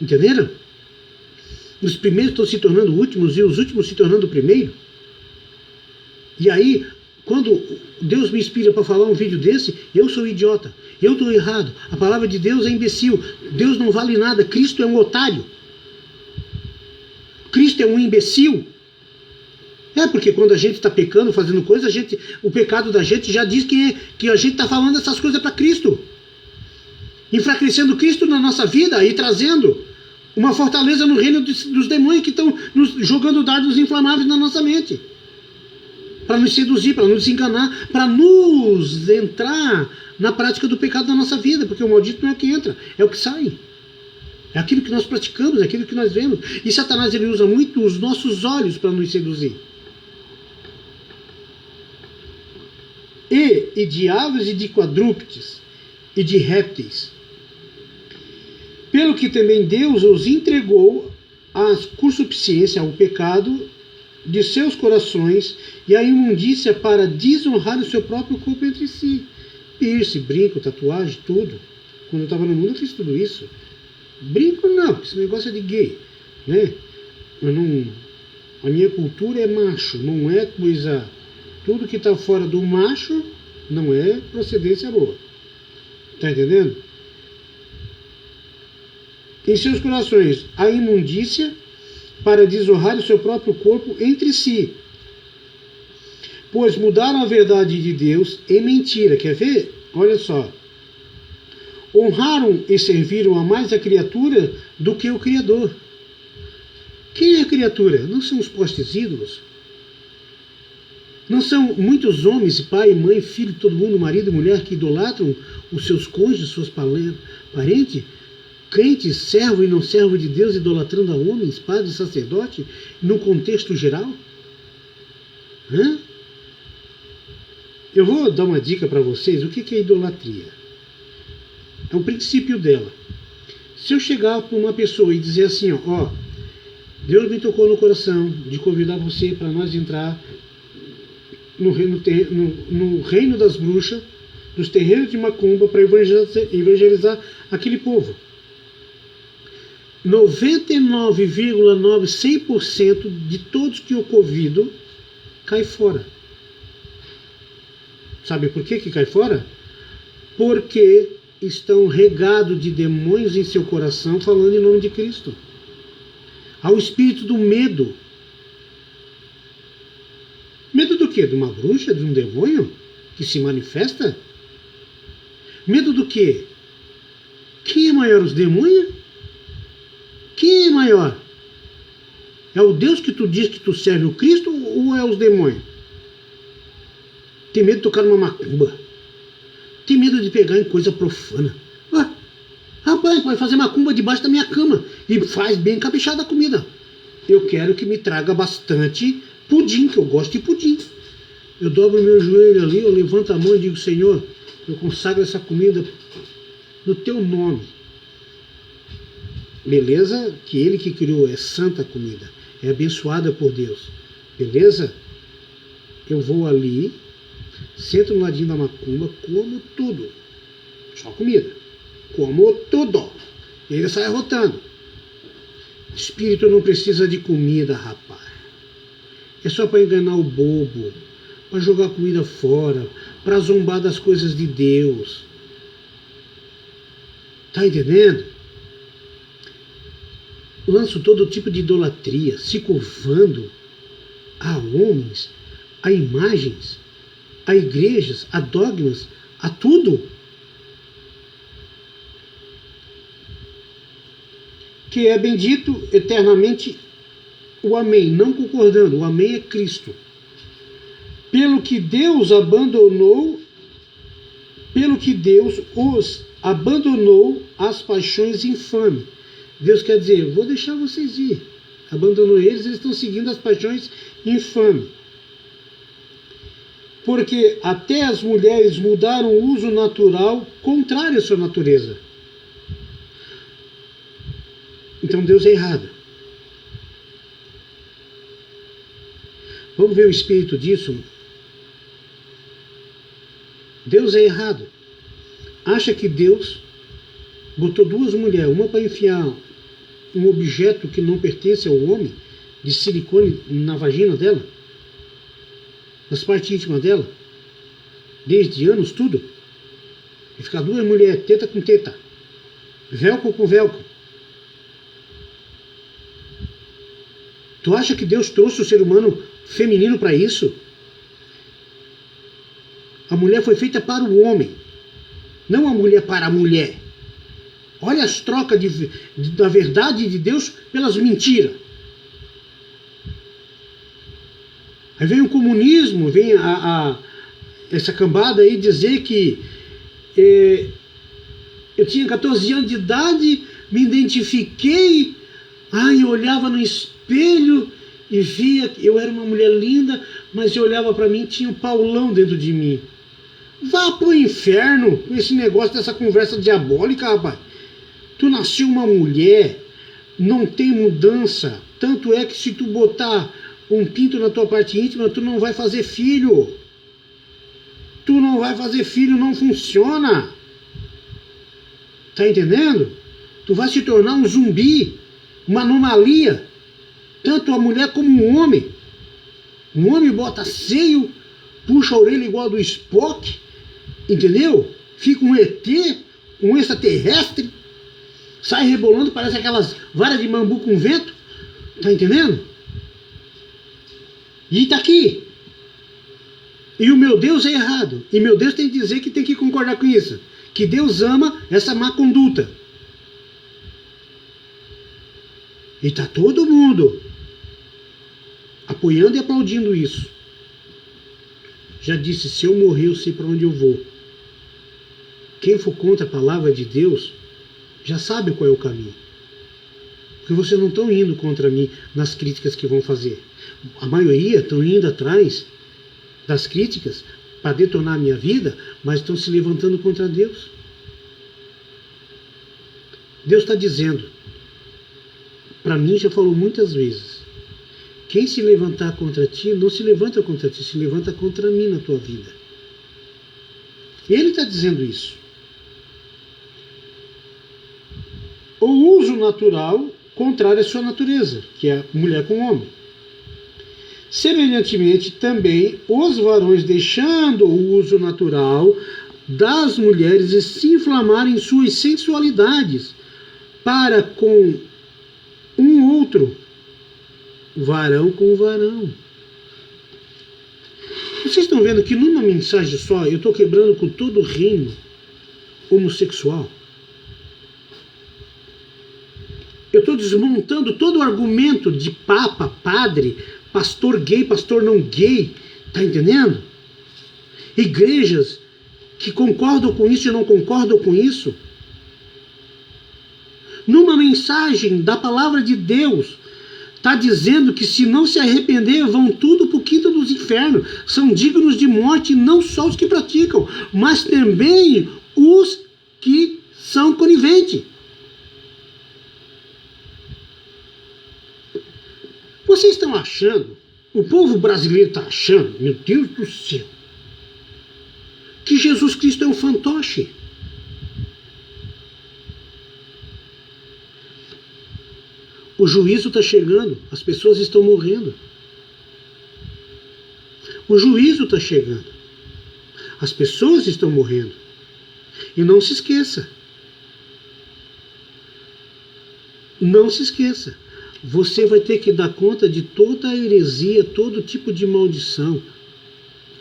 S1: Entenderam? Os primeiros estão se tornando últimos e os últimos se tornando primeiro. E aí, quando Deus me inspira para falar um vídeo desse, eu sou idiota, eu estou errado, a palavra de Deus é imbecil, Deus não vale nada, Cristo é um otário, Cristo é um imbecil. Porque quando a gente está pecando, fazendo coisa, o pecado da gente já diz que a gente está falando essas coisas para Cristo, enfraquecendo Cristo na nossa vida e trazendo uma fortaleza no reino dos demônios que estão jogando dardos inflamáveis na nossa mente, para nos seduzir, para nos enganar, para nos entrar na prática do pecado da nossa vida, porque o maldito não é o que entra, é o que sai. É aquilo que nós praticamos, é aquilo que nós vemos. E Satanás, ele usa muito os nossos olhos para nos seduzir. E de aves e de quadrúpedes e de répteis. Pelo que também Deus os entregou à concupiscência, ao pecado de seus corações e a imundícia, para desonrar o seu próprio corpo entre si. Piercing, brinco, tatuagem, tudo. Quando eu estava no mundo eu fiz tudo isso. Brinco não, porque esse negócio é de gay, né? A minha cultura é macho, não é coisa... Tudo que está fora do macho não é procedência boa. Está entendendo? em seus corações a imundícia, para desonrar o seu próprio corpo entre si. Pois mudaram a verdade de Deus em mentira. Quer ver? Olha só. Honraram e serviram a mais a criatura do que o Criador. Quem é a criatura? Não são os postes ídolos? Não são muitos homens, pai, mãe, filho, todo mundo, marido e mulher, que idolatram os seus cônjuges, seus parentes? Crentes, servo e não servo de Deus, idolatrando a homens, padre e sacerdote, no contexto geral? Eu vou dar uma dica para vocês. O que é idolatria? É o princípio dela. Se eu chegar para uma pessoa e dizer assim, ó, Deus me tocou no coração de convidar você para nós entrar no reino das bruxas, dos terreiros de macumba, para evangelizar aquele povo. 99,9% de todos que eu convido cai fora. Sabe por que cai fora? Porque estão regados de demônios em seu coração, falando em nome de Cristo. Há o espírito do medo. Medo do quê? De uma bruxa? De um demônio que se manifesta? Medo do quê? Quem é maior, os demônios? Quem é maior? É o Deus que tu diz que tu serve, o Cristo, ou é os demônios? Tem medo de tocar numa macumba. Tem medo de pegar em coisa profana. Rapaz, vai fazer macumba debaixo da minha cama e faz bem caprichada a comida. Eu quero que me traga bastante pudim, que eu gosto de pudim. Eu dobro meu joelho ali, eu levanto a mão e digo, Senhor, eu consagro essa comida no teu nome. Beleza? Que ele que criou é santa a comida, é abençoada por Deus. Beleza? Eu vou ali, sento no ladinho da macumba, como tudo. Só comida. Como tudo. E ele sai arrotando. Espírito não precisa de comida, rapaz. É só para enganar o bobo, para jogar comida fora, para zombar das coisas de Deus. Tá entendendo? Lanço todo tipo de idolatria, se curvando a homens, a imagens, a igrejas, a dogmas, a tudo. Que é bendito eternamente o Amém, não concordando, o Amém é Cristo. Pelo que Deus os abandonou as paixões infames. Deus quer dizer, vou deixar vocês ir. Abandonou eles estão seguindo as paixões infames. Porque até as mulheres mudaram o uso natural contrário à sua natureza. Então Deus é errado. Vamos ver o espírito disso? Deus é errado. Acha que Deus botou duas mulheres, uma para enfiar um objeto que não pertence ao homem, de silicone na vagina dela, nas partes íntimas dela, desde anos, tudo, e ficar duas mulheres, teta com teta, velcro com velcro. Tu acha que Deus trouxe o ser humano feminino para isso? A mulher foi feita para o homem, não a mulher para a mulher. Olha as trocas da verdade de Deus pelas mentiras. Aí vem o comunismo, vem essa cambada aí dizer que eu tinha 14 anos de idade, me identifiquei, eu olhava no espelho e via que eu era uma mulher linda, mas eu olhava para mim e tinha um Paulão dentro de mim. Vá pro inferno com esse negócio dessa conversa diabólica, rapaz. Tu nasceu uma mulher, não tem mudança. Tanto é que se tu botar um pinto na tua parte íntima, tu não vai fazer filho. Tu não vai fazer filho, não funciona. Tá entendendo? Tu vai se tornar um zumbi, uma anomalia. Tanto a mulher como o homem. Um homem bota seio, puxa a orelha igual a do Spock, entendeu? Fica um ET, um extraterrestre. sai rebolando, parece aquelas varas de bambu com vento. Tá entendendo? E tá aqui. E o meu Deus é errado. E meu Deus tem que dizer que tem que concordar com isso. Que Deus ama essa má conduta. E tá todo mundo apoiando e aplaudindo isso. Já disse, se eu morrer, eu sei para onde eu vou. Quem for contra a palavra de Deus, já sabe qual é o caminho. Porque vocês não estão indo contra mim nas críticas que vão fazer. A maioria estão indo atrás das críticas para detonar a minha vida, mas estão se levantando contra Deus. Deus está dizendo, para mim já falou muitas vezes, quem se levantar contra ti, não se levanta contra ti, se levanta contra mim na tua vida. Ele está dizendo isso. O uso natural contrário à sua natureza, que é mulher com homem. Semelhantemente, também, os varões, deixando o uso natural das mulheres e se inflamarem em suas sensualidades, para com um outro, varão com varão. Vocês estão vendo que numa mensagem só, eu estou quebrando com todo o reino homossexual. Eu estou desmontando todo o argumento de papa, padre, pastor gay, pastor não gay. Está entendendo? Igrejas que concordam com isso e não concordam com isso. Numa mensagem da palavra de Deus, está dizendo que se não se arrepender, vão tudo para o quinto dos infernos. São dignos de morte não só os que praticam, mas também os que são coniventes. Vocês estão achando, o povo brasileiro está achando, meu Deus do céu, que Jesus Cristo é um fantoche. O juízo está chegando, as pessoas estão morrendo. O juízo está chegando, as pessoas estão morrendo. E não se esqueça, não se esqueça, você vai ter que dar conta de toda a heresia, todo tipo de maldição.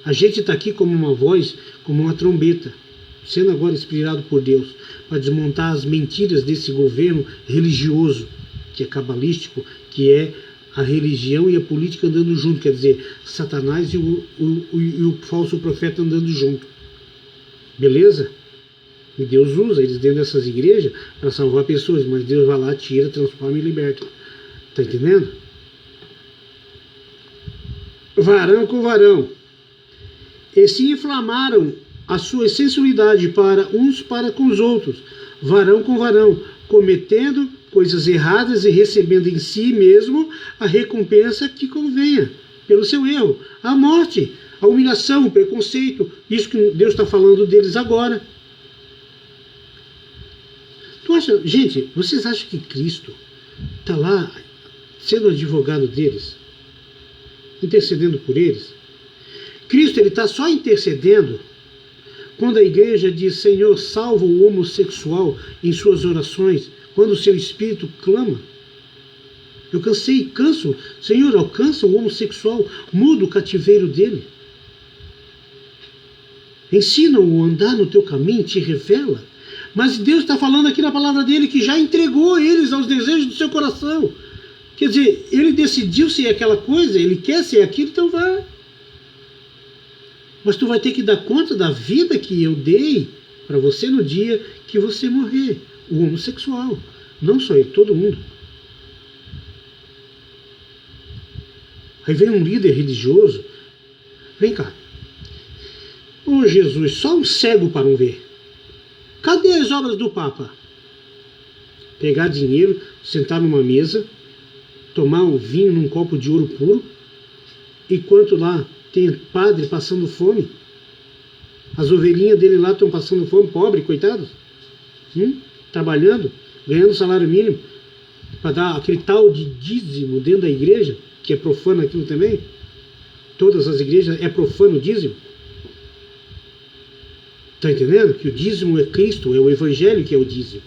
S1: A gente está aqui como uma voz, como uma trombeta, sendo agora inspirado por Deus, para desmontar as mentiras desse governo religioso, que é cabalístico, que é a religião e a política andando junto, quer dizer, Satanás e o falso profeta andando junto. Beleza? E Deus usa eles dentro dessas igrejas para salvar pessoas, mas Deus vai lá, tira, transforma e liberta. Está entendendo? Varão com varão. E se inflamaram a sua sensualidade para uns para com os outros, varão com varão, cometendo coisas erradas e recebendo em si mesmo a recompensa que convenha, pelo seu erro, a morte, a humilhação, o preconceito, isso que Deus está falando deles agora. Gente, vocês acham que Cristo está lá sendo advogado deles, intercedendo por eles? Cristo ele está só intercedendo quando a igreja diz, Senhor, salva o homossexual em suas orações, quando o seu espírito clama. Eu canso, Senhor, alcança o homossexual, muda o cativeiro dele. Ensina-o a andar no teu caminho, te revela. Mas Deus está falando aqui na palavra dele que já entregou eles aos desejos do seu coração. Quer dizer, ele decidiu ser aquela coisa, ele quer ser aquilo, então vai. Mas tu vai ter que dar conta da vida que eu dei para você no dia que você morrer. O homossexual. Não só ele, todo mundo. Aí vem um líder religioso. Vem cá. Ô Jesus, só um cego para não ver. Cadê as obras do Papa? Pegar dinheiro, sentar numa mesa, tomar um vinho num copo de ouro puro, enquanto lá tem padre passando fome. As ovelhinhas dele lá estão passando fome, pobre, coitados. Trabalhando, ganhando salário mínimo, para dar aquele tal de dízimo dentro da igreja, que é profano aquilo também. Todas as igrejas é profano o dízimo. Está entendendo? Que o dízimo é Cristo, é o Evangelho que é o dízimo.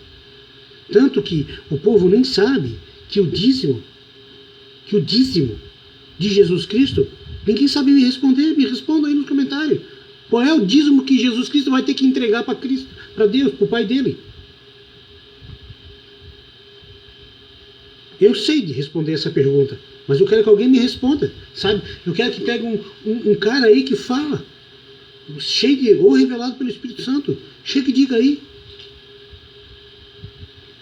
S1: Tanto que o povo nem sabe que o dízimo de Jesus Cristo, ninguém sabe me responder. Me responda aí nos comentários. Qual é o dízimo que Jesus Cristo vai ter que entregar para Cristo, para Deus, para o Pai dele? Eu sei de responder essa pergunta, mas eu quero que alguém me responda, sabe? Eu quero que pegue um cara aí que fala, ou revelado pelo Espírito Santo, chega e diga aí.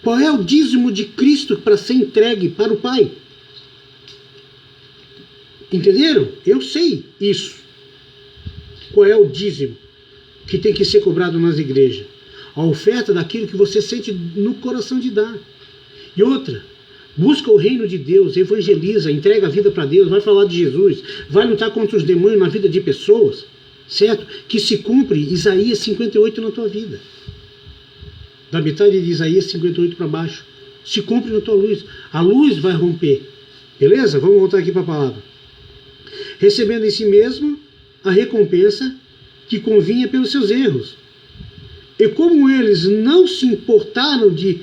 S1: Qual é o dízimo de Cristo para ser entregue para o Pai? Entenderam? Eu sei isso. Qual é o dízimo que tem que ser cobrado nas igrejas? A oferta daquilo que você sente no coração de dar. E outra, busca o reino de Deus, evangeliza, entrega a vida para Deus, vai falar de Jesus, vai lutar contra os demônios na vida de pessoas, certo? Que se cumpre Isaías 58 na tua vida. Da metade de Isaías 58 para baixo. Se cumpre na tua luz. A luz vai romper. Beleza? Vamos voltar aqui para a palavra. Recebendo em si mesmo a recompensa que convinha pelos seus erros. E como eles não se importaram de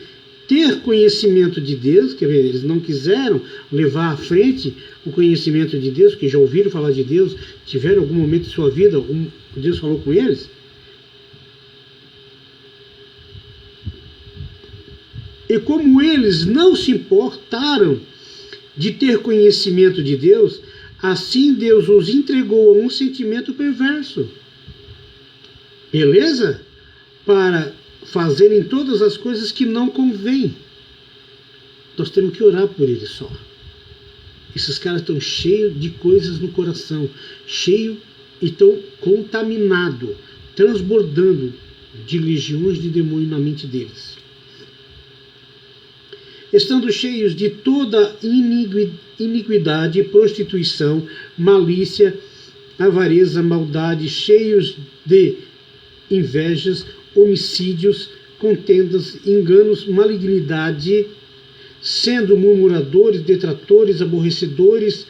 S1: ter conhecimento de Deus, quer ver, eles não quiseram levar à frente o conhecimento de Deus, porque já ouviram falar de Deus, tiveram algum momento de sua vida, Deus falou com eles. E como eles não se importaram de ter conhecimento de Deus, assim Deus os entregou a um sentimento perverso. Beleza? Para fazerem todas as coisas que não convêm. Nós temos que orar por eles só. Esses caras estão cheios de coisas no coração, cheios e estão contaminados, transbordando de legiões de demônio na mente deles. Estando cheios de toda iniquidade, prostituição, malícia, avareza, maldade, cheios de invejas, homicídios, contendas, enganos, malignidade, sendo murmuradores, detratores, aborrecedores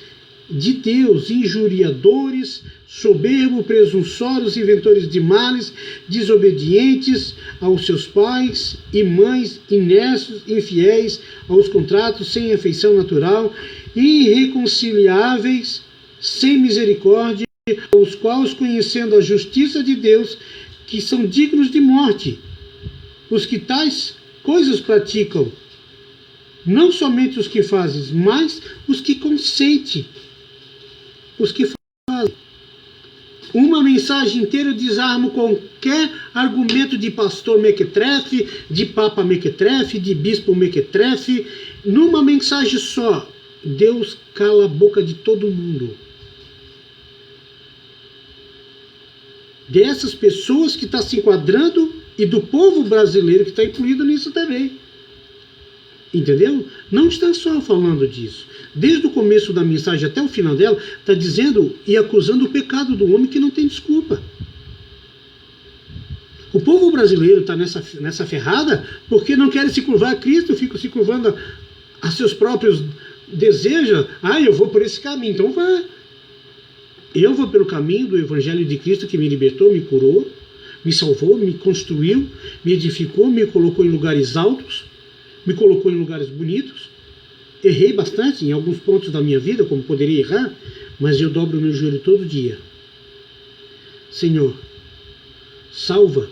S1: de Deus, injuriadores, soberbos, presunçosos, inventores de males, desobedientes aos seus pais e mães, inertes, infiéis aos contratos, sem afeição natural, irreconciliáveis, sem misericórdia, aos quais, conhecendo a justiça de Deus, que são dignos de morte, os que tais coisas praticam, não somente os que fazem, mas os que consentem, os que fazem. Uma mensagem inteira desarma qualquer argumento de pastor mequetrefe, de papa mequetrefe, de bispo mequetrefe. Numa mensagem só, Deus cala a boca de todo mundo. Dessas pessoas que estão se enquadrando e do povo brasileiro que está incluído nisso também. Entendeu? Não está só falando disso. Desde o começo da mensagem até o final dela, está dizendo e acusando o pecado do homem que não tem desculpa. O povo brasileiro está nessa ferrada porque não quer se curvar a Cristo, fica se curvando a seus próprios desejos. Eu vou por esse caminho, então vá. Eu vou pelo caminho do Evangelho de Cristo que me libertou, me curou, me salvou, me construiu, me edificou, me colocou em lugares altos, me colocou em lugares bonitos. Errei bastante em alguns pontos da minha vida, como poderia errar, mas eu dobro o meu joelho todo dia. Senhor, salva,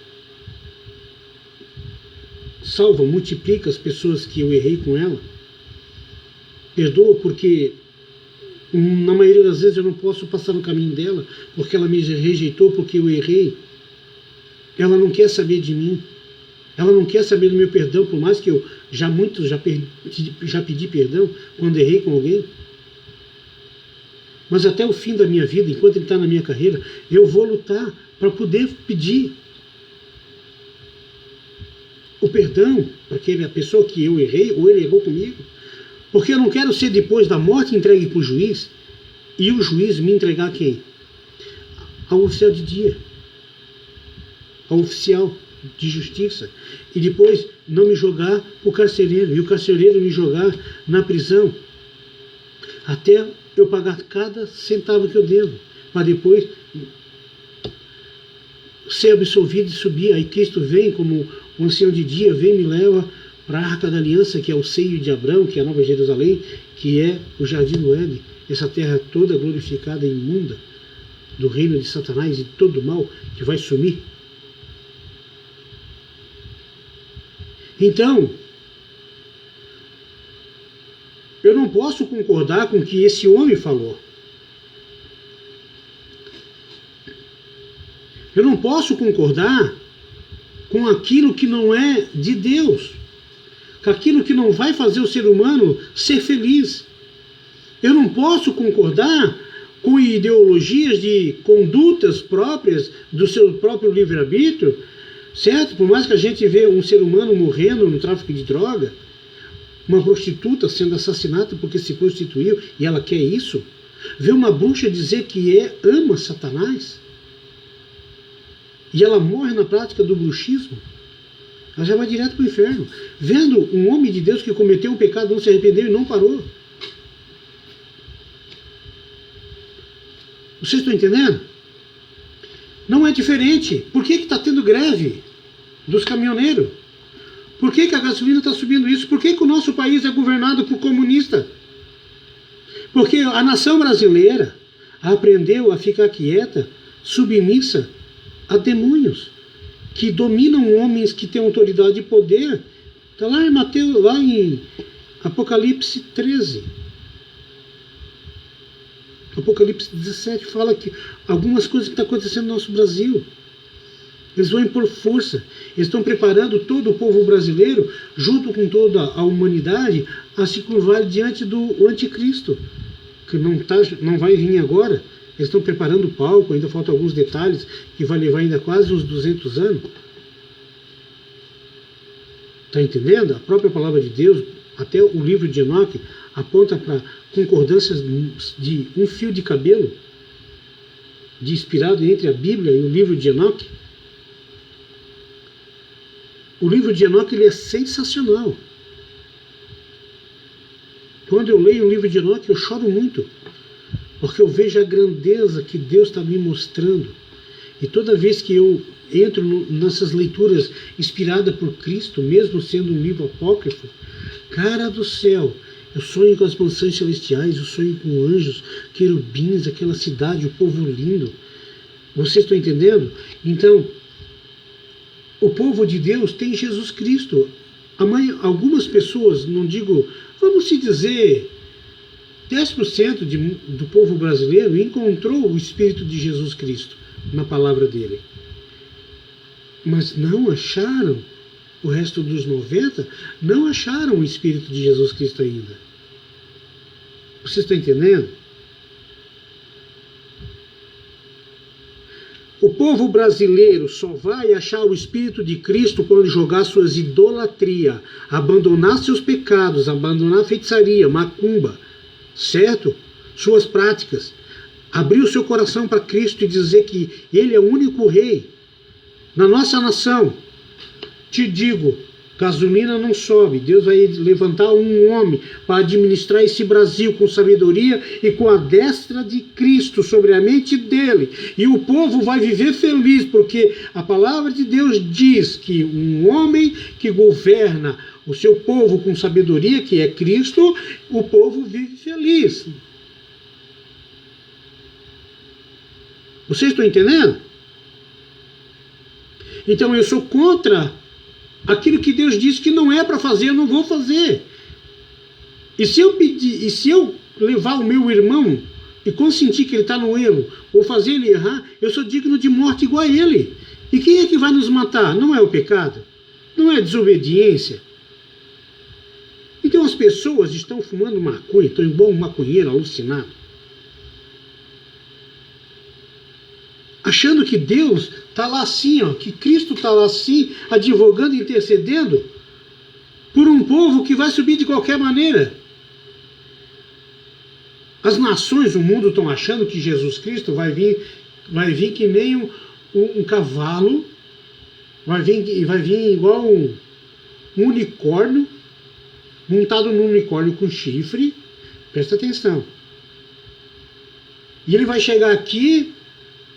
S1: multiplica as pessoas que eu errei com ela. Perdoa porque na maioria das vezes eu não posso passar no caminho dela, porque ela me rejeitou, porque eu errei. Ela não quer saber de mim. Ela não quer saber do meu perdão, por mais que eu já pedi perdão quando errei com alguém. Mas até o fim da minha vida, enquanto ele está na minha carreira, eu vou lutar para poder pedir o perdão para aquela pessoa que eu errei, ou ele errou comigo. Porque eu não quero ser, depois da morte, entregue para o juiz, e o juiz me entregar a quem? Ao oficial de dia, ao oficial de justiça, e depois não me jogar para o carcereiro, e o carcereiro me jogar na prisão, até eu pagar cada centavo que eu devo, para depois ser absolvido e subir. Aí Cristo vem como um ancião de dia, vem e me leva para a Arca da Aliança, que é o seio de Abraão, que é a Nova Jerusalém, que é o Jardim do Éden, essa terra toda glorificada e imunda, do reino de Satanás e todo o mal que vai sumir. Então, eu não posso concordar com o que esse homem falou. Eu não posso concordar com aquilo que não é de Deus, com aquilo que não vai fazer o ser humano ser feliz. Eu não posso concordar com ideologias de condutas próprias do seu próprio livre-arbítrio, certo? Por mais que a gente vê um ser humano morrendo no tráfico de droga, uma prostituta sendo assassinada porque se prostituiu e ela quer isso, ver uma bruxa dizer que ama Satanás e ela morre na prática do bruxismo, ela já vai direto para o inferno. Vendo um homem de Deus que cometeu um pecado, não se arrependeu e não parou. Vocês estão entendendo? Não é diferente. Por que está tendo greve dos caminhoneiros? Por que a gasolina está subindo isso? Por que o nosso país é governado por comunista? Porque a nação brasileira aprendeu a ficar quieta, submissa a demônios que dominam homens que têm autoridade e poder. Está lá em Mateus, lá em Apocalipse 13. Apocalipse 17 fala que algumas coisas que estão acontecendo no nosso Brasil. Eles vão impor força. Eles estão preparando todo o povo brasileiro, junto com toda a humanidade, a se curvar diante do anticristo, que não vai vir agora. Eles estão preparando o palco, ainda faltam alguns detalhes, que vai levar ainda quase uns 200 anos. Está entendendo? A própria palavra de Deus, até o livro de Enoque, aponta para concordâncias de um fio de cabelo, de inspirado entre a Bíblia e o livro de Enoque. O livro de Enoque ele é sensacional. Quando eu leio o livro de Enoque, eu choro muito, porque eu vejo a grandeza que Deus está me mostrando. E toda vez que eu entro nessas leituras inspiradas por Cristo, mesmo sendo um livro apócrifo, cara do céu, eu sonho com as mansões celestiais, eu sonho com anjos, querubins, aquela cidade, o povo lindo. Vocês estão entendendo? Então, o povo de Deus tem Jesus Cristo. Algumas pessoas, não digo, vamos se dizer, 10% do povo brasileiro encontrou o Espírito de Jesus Cristo na palavra dele. Mas não acharam, o resto dos 90% não acharam o Espírito de Jesus Cristo ainda. Vocês estão entendendo? O povo brasileiro só vai achar o Espírito de Cristo quando jogar suas idolatrias, abandonar seus pecados, abandonar a feitiçaria, macumba, certo? Suas práticas. Abrir o seu coração para Cristo e dizer que Ele é o único rei na nossa nação. Te digo, gasolina não sobe. Deus vai levantar um homem para administrar esse Brasil com sabedoria e com a destra de Cristo sobre a mente dele. E o povo vai viver feliz, porque a palavra de Deus diz que um homem que governa o seu povo com sabedoria, que é Cristo, o povo vive feliz. Vocês estão entendendo? Então eu sou contra aquilo que Deus disse que não é para fazer, eu não vou fazer. E se eu pedir, e se eu levar o meu irmão e consentir que ele está no erro, ou fazer ele errar, eu sou digno de morte igual a ele. E quem é que vai nos matar? Não é o pecado? Não é a desobediência? Então as pessoas estão fumando maconha, estão igual um maconheiro alucinado, achando que Deus está lá assim, ó, que Cristo está lá assim, advogando e intercedendo por um povo que vai subir de qualquer maneira. As nações do mundo estão achando que Jesus Cristo vai vir que nem um cavalo, vai vir igual um unicórnio, montado num unicórnio com chifre. Presta atenção. E ele vai chegar aqui,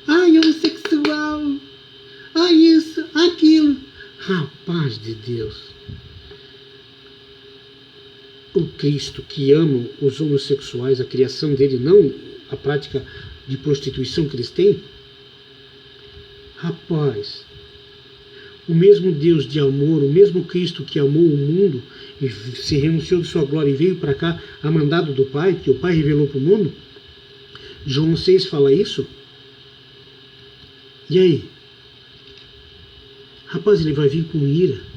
S1: homossexual, isso, aquilo. Rapaz de Deus. Cristo que ama os homossexuais, a criação dele, não a prática de prostituição que eles têm? Rapaz, o mesmo Deus de amor, o mesmo Cristo que amou o mundo e se renunciou de sua glória e veio para cá a mandado do Pai, que o Pai revelou para o mundo, João 6 fala isso. E aí? Rapaz, ele vai vir com ira.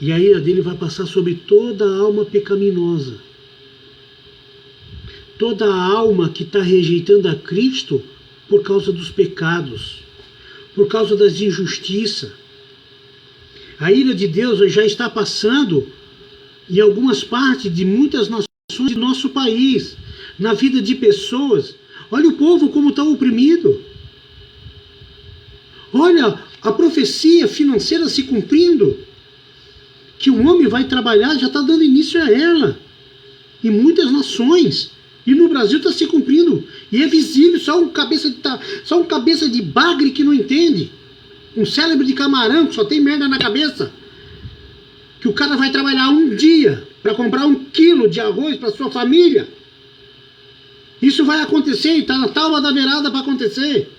S1: E a ira dele vai passar sobre toda a alma pecaminosa. Toda a alma que está rejeitando a Cristo por causa dos pecados, por causa das injustiças. A ira de Deus já está passando em algumas partes de muitas nações de nosso país, na vida de pessoas. Olha o povo como está oprimido. Olha a profecia financeira se cumprindo, que o homem vai trabalhar, já está dando início a ela, em muitas nações, e no Brasil está se cumprindo, e é visível, só um cabeça de bagre que não entende, um cérebro de camarão que só tem merda na cabeça, que o cara vai trabalhar um dia para comprar 1 quilo de arroz para sua família. Isso vai acontecer, está na tábua da beirada para acontecer.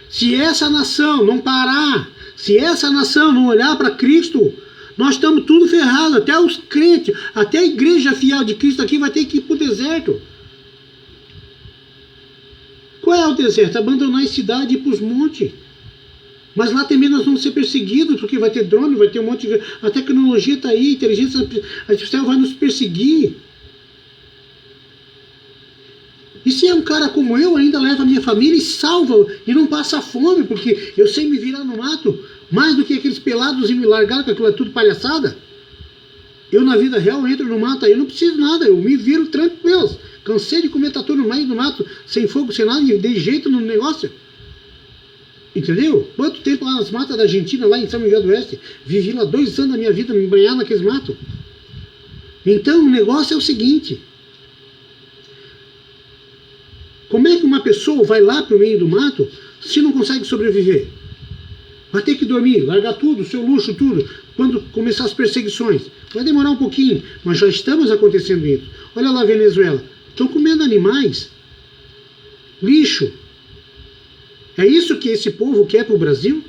S1: Se essa nação não parar, se essa nação não olhar para Cristo, nós estamos tudo ferrado. Até os crentes, até a igreja fiel de Cristo aqui vai ter que ir para o deserto. Qual é o deserto? Abandonar a cidade e ir para os montes. Mas lá também nós vamos ser perseguidos, porque vai ter drone, vai ter um monte de... A tecnologia está aí, a inteligência artificial vai nos perseguir. E se é um cara como eu, ainda leva a minha família e salva, e não passa fome, porque eu sei me virar no mato, mais do que aqueles pelados e me largaram, que aquilo é tudo palhaçada. Eu na vida real entro no mato aí, eu não preciso nada, eu me viro tranquilo. Cansei de comer tatu no meio do mato, sem fogo, sem nada, e dei jeito no negócio. Entendeu? Quanto tempo lá nas matas da Argentina, lá em São Miguel do Oeste, vivi lá 2 anos da minha vida, me banhar naqueles matos. Então o negócio é o seguinte: como é que uma pessoa vai lá para o meio do mato se não consegue sobreviver? Vai ter que dormir, largar tudo, seu luxo, tudo, quando começar as perseguições. Vai demorar um pouquinho, mas já estamos acontecendo isso. Olha lá a Venezuela, estão comendo animais, lixo. É isso que esse povo quer para o Brasil?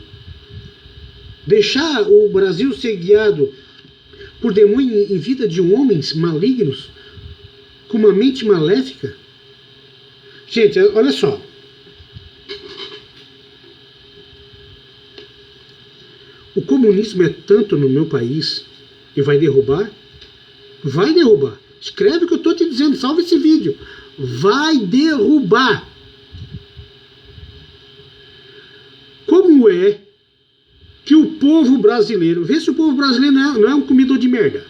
S1: Deixar o Brasil ser guiado por demônios em vida de homens malignos, com uma mente maléfica? Gente, olha só. O comunismo é tanto no meu país e vai derrubar? Vai derrubar. Escreve o que eu estou te dizendo, salva esse vídeo. Vai derrubar. Como é que o povo brasileiro, vê se o povo brasileiro não é um comedor de merda.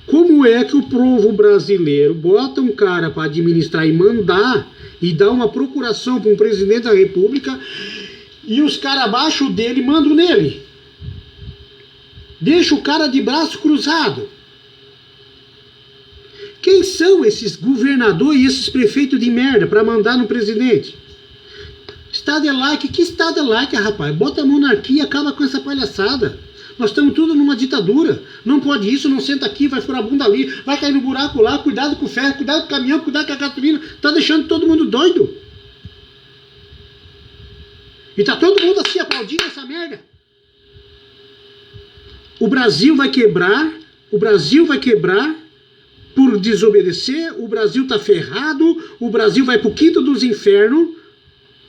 S1: Como é que o povo brasileiro bota um cara para administrar e mandar e dar uma procuração para um presidente da república e os caras abaixo dele mandam nele? Deixa o cara de braço cruzado. Quem são esses governadores e esses prefeitos de merda para mandar no presidente? Estado é like. Que Estado é like, rapaz? Bota a monarquia e acaba com essa palhaçada. Nós estamos tudo numa ditadura. Não pode isso, não senta aqui, vai furar a bunda ali, vai cair no buraco lá, cuidado com o ferro, cuidado com o caminhão, cuidado com a gasolina. Tá deixando todo mundo doido. E tá todo mundo assim aplaudindo essa merda. O Brasil vai quebrar por desobedecer, o Brasil tá ferrado, o Brasil vai pro quinto dos infernos.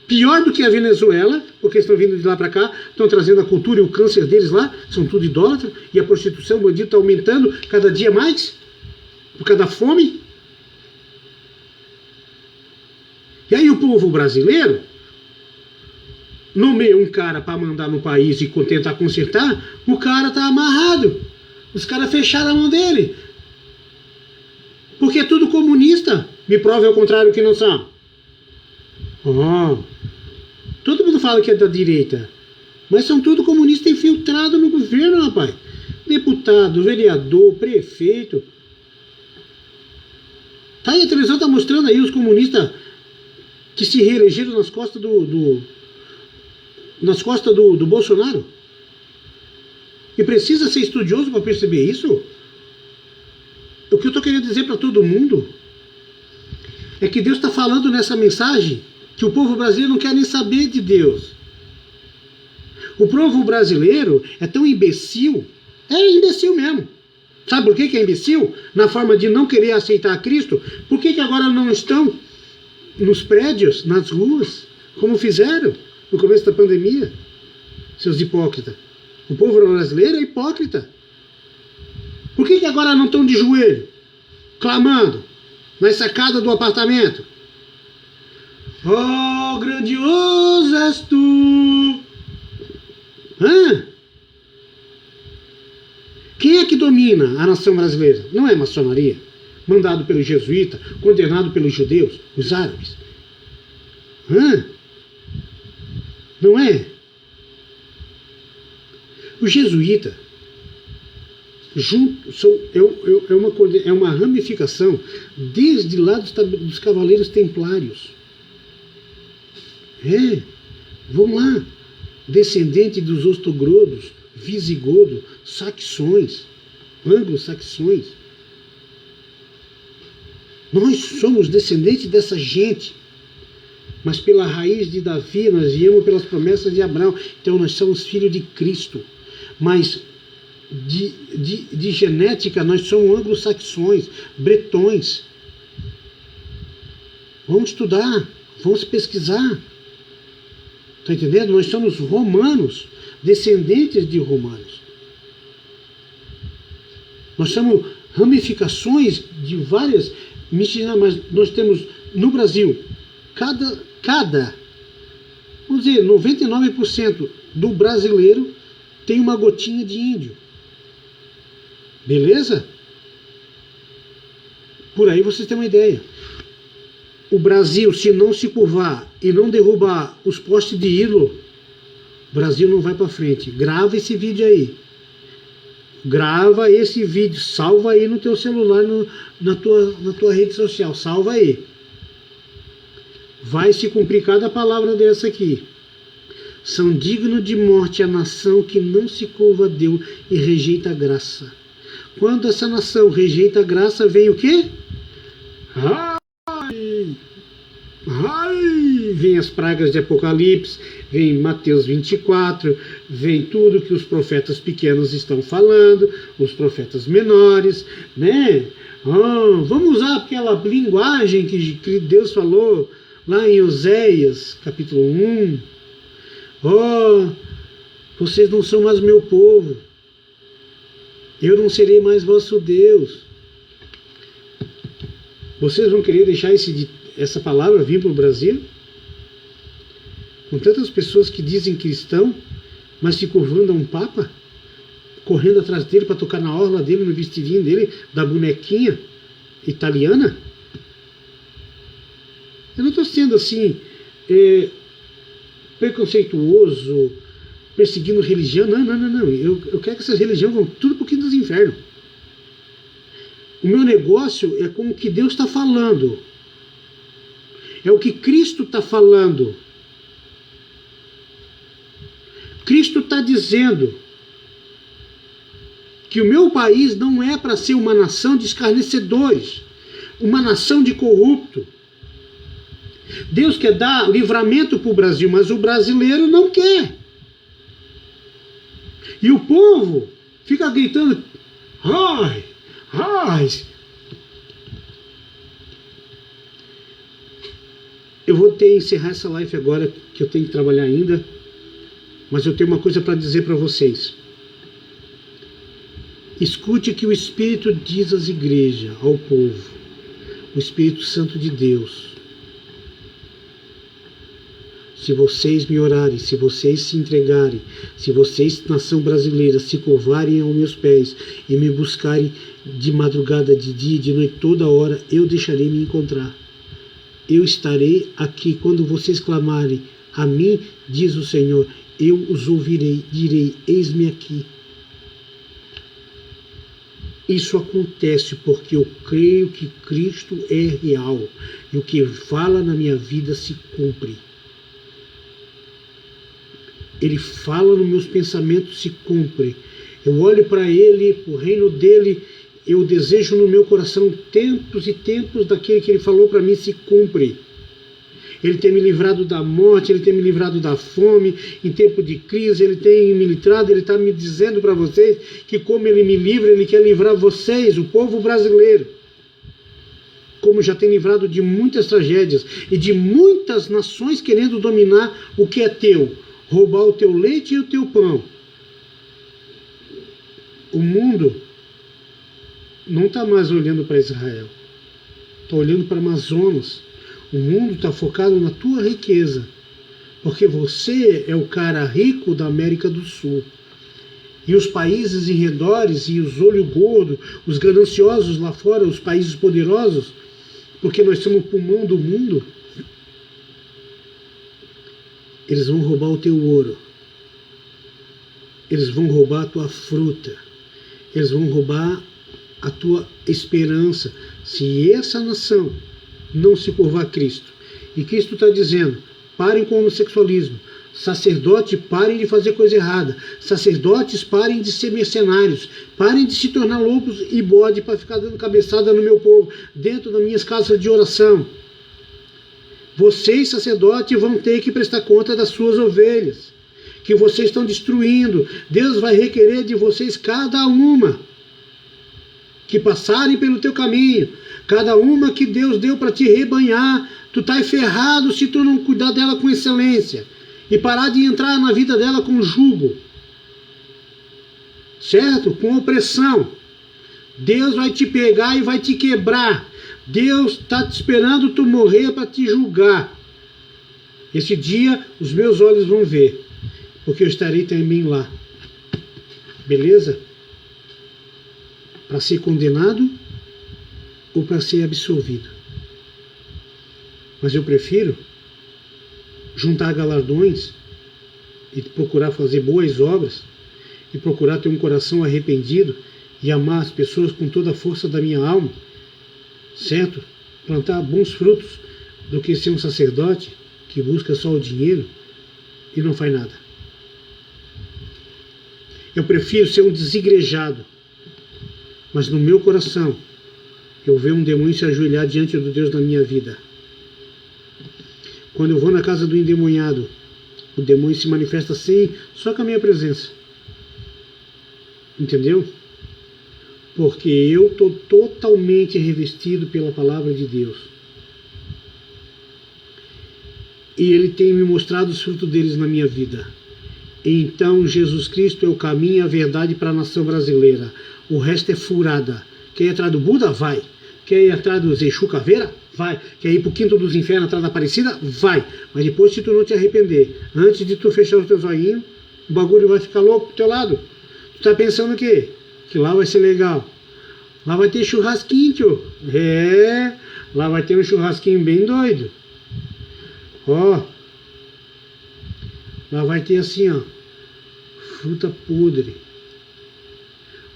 S1: Pior do que a Venezuela, porque estão vindo de lá para cá, estão trazendo a cultura e o câncer deles lá, são tudo idólatras, e a prostituição, o bandido está aumentando cada dia mais, por causa da fome. E aí o povo brasileiro nomeia um cara para mandar no país e tentar consertar, o cara está amarrado. Os caras fecharam a mão dele. Porque é tudo comunista. Me prove ao contrário que não são. Todo mundo fala que é da direita, mas são tudo comunistas infiltrados no governo, rapaz. Deputado, vereador, prefeito. Tá aí, a televisão tá mostrando aí os comunistas que se reelegeram nas costas do Bolsonaro. E precisa ser estudioso para perceber isso? O que eu estou querendo dizer para todo mundo é que Deus está falando nessa mensagem que o povo brasileiro não quer nem saber de Deus. O povo brasileiro é tão imbecil, é imbecil mesmo. Sabe por que é imbecil? Na forma de não querer aceitar Cristo. Por que agora não estão nos prédios, nas ruas, como fizeram no começo da pandemia? Seus hipócritas. O povo brasileiro é hipócrita. Por que agora não estão de joelho, clamando, na sacada do apartamento? Oh, grandioso és tu! Hã? Quem é que domina a nação brasileira? Não é a maçonaria, mandado pelos jesuítas, condenado pelos judeus, os árabes. Hã? Não é? O jesuíta é uma ramificação desde lá dos cavaleiros templários. Vamos lá, descendente dos ostrogodos, visigodos, saxões, anglo-saxões. Nós somos descendentes dessa gente, mas pela raiz de Davi nós viemos pelas promessas de Abraão. Então nós somos filhos de Cristo, mas de genética nós somos anglo-saxões, bretões. Vamos estudar, vamos pesquisar. Está entendendo? Nós somos romanos, descendentes de romanos. Nós somos ramificações de várias missionárias, mas nós temos no Brasil, vamos dizer, 99% do brasileiro tem uma gotinha de índio. Beleza? Por aí vocês têm uma ideia. O Brasil, se não se curvar e não derrubar os postes de ídolo, o Brasil não vai para frente. Grava esse vídeo aí. Grava esse vídeo, salva aí no teu celular, na tua rede social, salva aí. Vai se cumprir cada palavra dessa aqui. São dignos de morte a nação que não se curva a Deus e rejeita a graça. Quando essa nação rejeita a graça, vem o quê? Vem as pragas de Apocalipse, vem Mateus 24, vem tudo que os profetas pequenos estão falando, os profetas menores, né? Vamos usar aquela linguagem que Deus falou lá em Oséias, capítulo 1. Vocês não são mais meu povo, eu não serei mais vosso Deus. Vocês vão querer deixar essa palavra vir para o Brasil? Com tantas pessoas que dizem cristão, mas se curvando a um papa, correndo atrás dele para tocar na orla dele, no vestidinho dele, da bonequinha italiana? Eu não estou sendo assim, preconceituoso, perseguindo religião. Não. Eu quero que essas religiões vão tudo para o quinto dos infernos. O meu negócio é com o que Deus está falando. É o que Cristo está falando. Cristo está dizendo que o meu país não é para ser uma nação de escarnecedores, uma nação de corrupto. Deus quer dar livramento para o Brasil, mas o brasileiro não quer. E o povo fica gritando, ai. Eu vou ter que encerrar essa live agora, que eu tenho que trabalhar ainda, mas eu tenho uma coisa para dizer para vocês. Escute o que o Espírito diz às igrejas, ao povo, o Espírito Santo de Deus. Se vocês me orarem, se vocês se entregarem, se vocês, nação brasileira, se curvarem aos meus pés e me buscarem de madrugada, de dia, de noite, toda hora, eu deixarei me encontrar. Eu estarei aqui quando vocês clamarem a mim, diz o Senhor, eu os ouvirei, direi, eis-me aqui. Isso acontece porque eu creio que Cristo é real e o que fala na minha vida se cumpre. Ele fala nos meus pensamentos, se cumpre. Eu olho para Ele, para o reino dEle, eu desejo no meu coração tempos e tempos daquele que Ele falou para mim se cumpre. Ele tem me livrado da morte, Ele tem me livrado da fome, em tempo de crise, Ele tem me livrado, Ele está me dizendo para vocês que como Ele me livra, Ele quer livrar vocês, o povo brasileiro. Como já tem livrado de muitas tragédias e de muitas nações querendo dominar o que é teu, roubar o teu leite e o teu pão. O mundo não está mais olhando para Israel, está olhando para Amazonas. O mundo está focado na tua riqueza, porque você é o cara rico da América do Sul. E os países em redores, e os olho gordo, os gananciosos lá fora, os países poderosos, porque nós somos o pulmão do mundo, eles vão roubar o teu ouro, eles vão roubar a tua fruta, eles vão roubar a tua esperança. Se essa nação não se curvar a Cristo, e Cristo está dizendo, parem com o homossexualismo, sacerdotes parem de fazer coisa errada, sacerdotes parem de ser mercenários, parem de se tornar lobos e bode para ficar dando cabeçada no meu povo, dentro das minhas casas de oração. Vocês, sacerdotes, vão ter que prestar conta das suas ovelhas, que vocês estão destruindo. Deus vai requerer de vocês cada uma que passarem pelo teu caminho, cada uma que Deus deu para te rebanhar. Tu tá ferrado se tu não cuidar dela com excelência e parar de entrar na vida dela com jugo, certo? Com opressão. Deus vai te pegar e vai te quebrar. Deus está te esperando tu morrer para te julgar. Esse dia os meus olhos vão ver, porque eu estarei também lá. Beleza? Para ser condenado ou para ser absolvido. Mas eu prefiro juntar galardões e procurar fazer boas obras e procurar ter um coração arrependido e amar as pessoas com toda a força da minha alma, certo? Plantar bons frutos, do que ser um sacerdote que busca só o dinheiro e não faz nada. Eu prefiro ser um desigrejado, mas no meu coração eu ver um demônio se ajoelhar diante do Deus da minha vida. Quando eu vou na casa do endemoniado, o demônio se manifesta só com a minha presença. Entendeu? Porque eu estou totalmente revestido pela palavra de Deus. E Ele tem me mostrado os frutos deles na minha vida. Então Jesus Cristo é o caminho e a verdade para a nação brasileira. O resto é furada. Quer ir atrás do Buda? Vai. Quer ir atrás do Exu Caveira? Vai. Quer ir pro quinto dos infernos atrás da Aparecida? Vai. Mas depois, se tu não te arrepender, antes de tu fechar os teus olhinhos, o bagulho vai ficar louco pro teu lado. Tu tá pensando o quê? Que lá vai ser legal. Lá vai ter churrasquinho, tio. É, lá vai ter um churrasquinho bem doido. Ó. Lá vai ter assim, ó, fruta podre.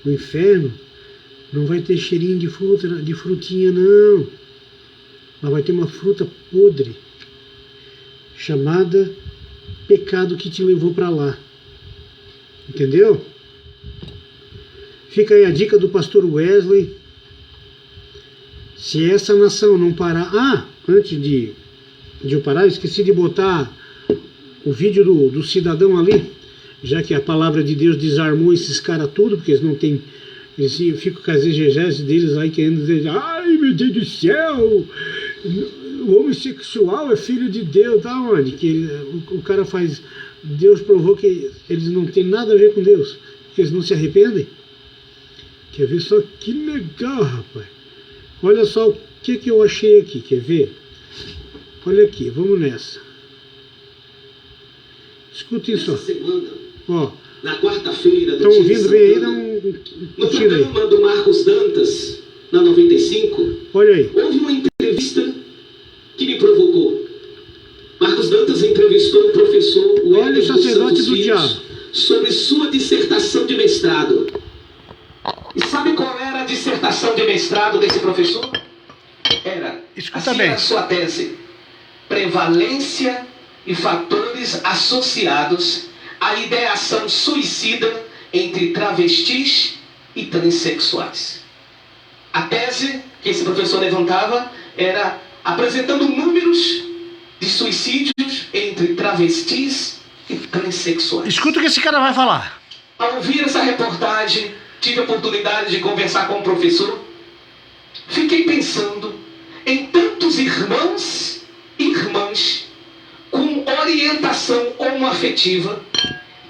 S1: O inferno não vai ter cheirinho de fruta, de frutinha, não. Lá vai ter uma fruta podre, chamada pecado que te levou para lá. Entendeu? Fica aí a dica do pastor Wesley. Se essa nação não parar... Ah, antes de eu parar, eu esqueci de botar o vídeo do cidadão ali, já que a palavra de Deus desarmou esses caras tudo, porque eles não têm... Eles ficam com as exegeses deles aí querendo dizer, ai meu Deus do céu, o homossexual é filho de Deus. Da onde? Que o cara faz... Deus provou que eles não têm nada a ver com Deus, que eles não se arrependem. Quer ver só que legal, rapaz? Olha só o que eu achei aqui, quer ver? Olha aqui, vamos nessa. Escutem só. Ó,
S2: na quarta-feira do
S1: estão ouvindo bem aí? Dá um tiro aí.
S2: No programa do Marcos Dantas, na 95,
S1: olha aí.
S2: houve uma entrevista que me provocou. Marcos Dantas entrevistou o professor
S1: Olha o sacerdote do diabo
S2: sobre sua dissertação de mestrado. E sabe qual era a dissertação de mestrado desse professor? Era,
S1: escuta
S2: assim,
S1: bem,
S2: a sua tese: prevalência e fatores associados à ideação suicida entre travestis e transexuais. A tese que esse professor levantava era apresentando números de suicídios entre travestis e transexuais.
S1: Escuta o que esse cara vai falar.
S2: Ao ouvir essa reportagem, tive a oportunidade de conversar com o professor. Fiquei pensando em tantos irmãos e irmãs com orientação homoafetiva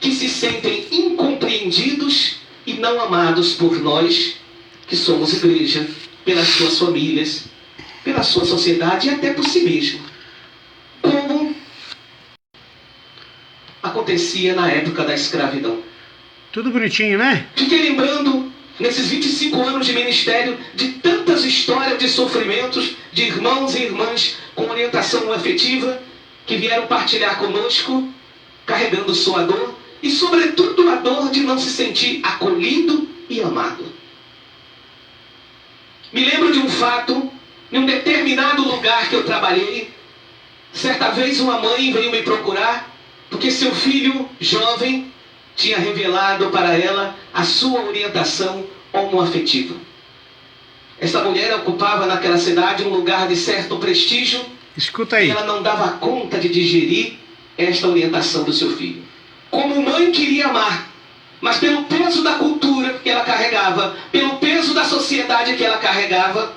S2: que se sentem incompreendidos e não amados por nós, que somos igreja, pelas suas famílias, pela sua sociedade e até por si mesmo. Como acontecia na época da escravidão.
S1: Tudo bonitinho, né?
S2: Fiquei lembrando, nesses 25 anos de ministério, de tantas histórias de sofrimentos de irmãos e irmãs com orientação afetiva que vieram partilhar conosco, carregando sua dor e, sobretudo, a dor de não se sentir acolhido e amado. Me lembro de um fato, em um determinado lugar que eu trabalhei. Certa vez uma mãe veio me procurar porque seu filho jovem tinha revelado para ela a sua orientação homoafetiva. Essa mulher ocupava naquela cidade um lugar de certo prestígio.
S1: Escuta aí.
S2: E ela não dava conta de digerir esta orientação do seu filho. Como mãe queria amar, mas pelo peso da cultura que ela carregava, pelo peso da sociedade que ela carregava,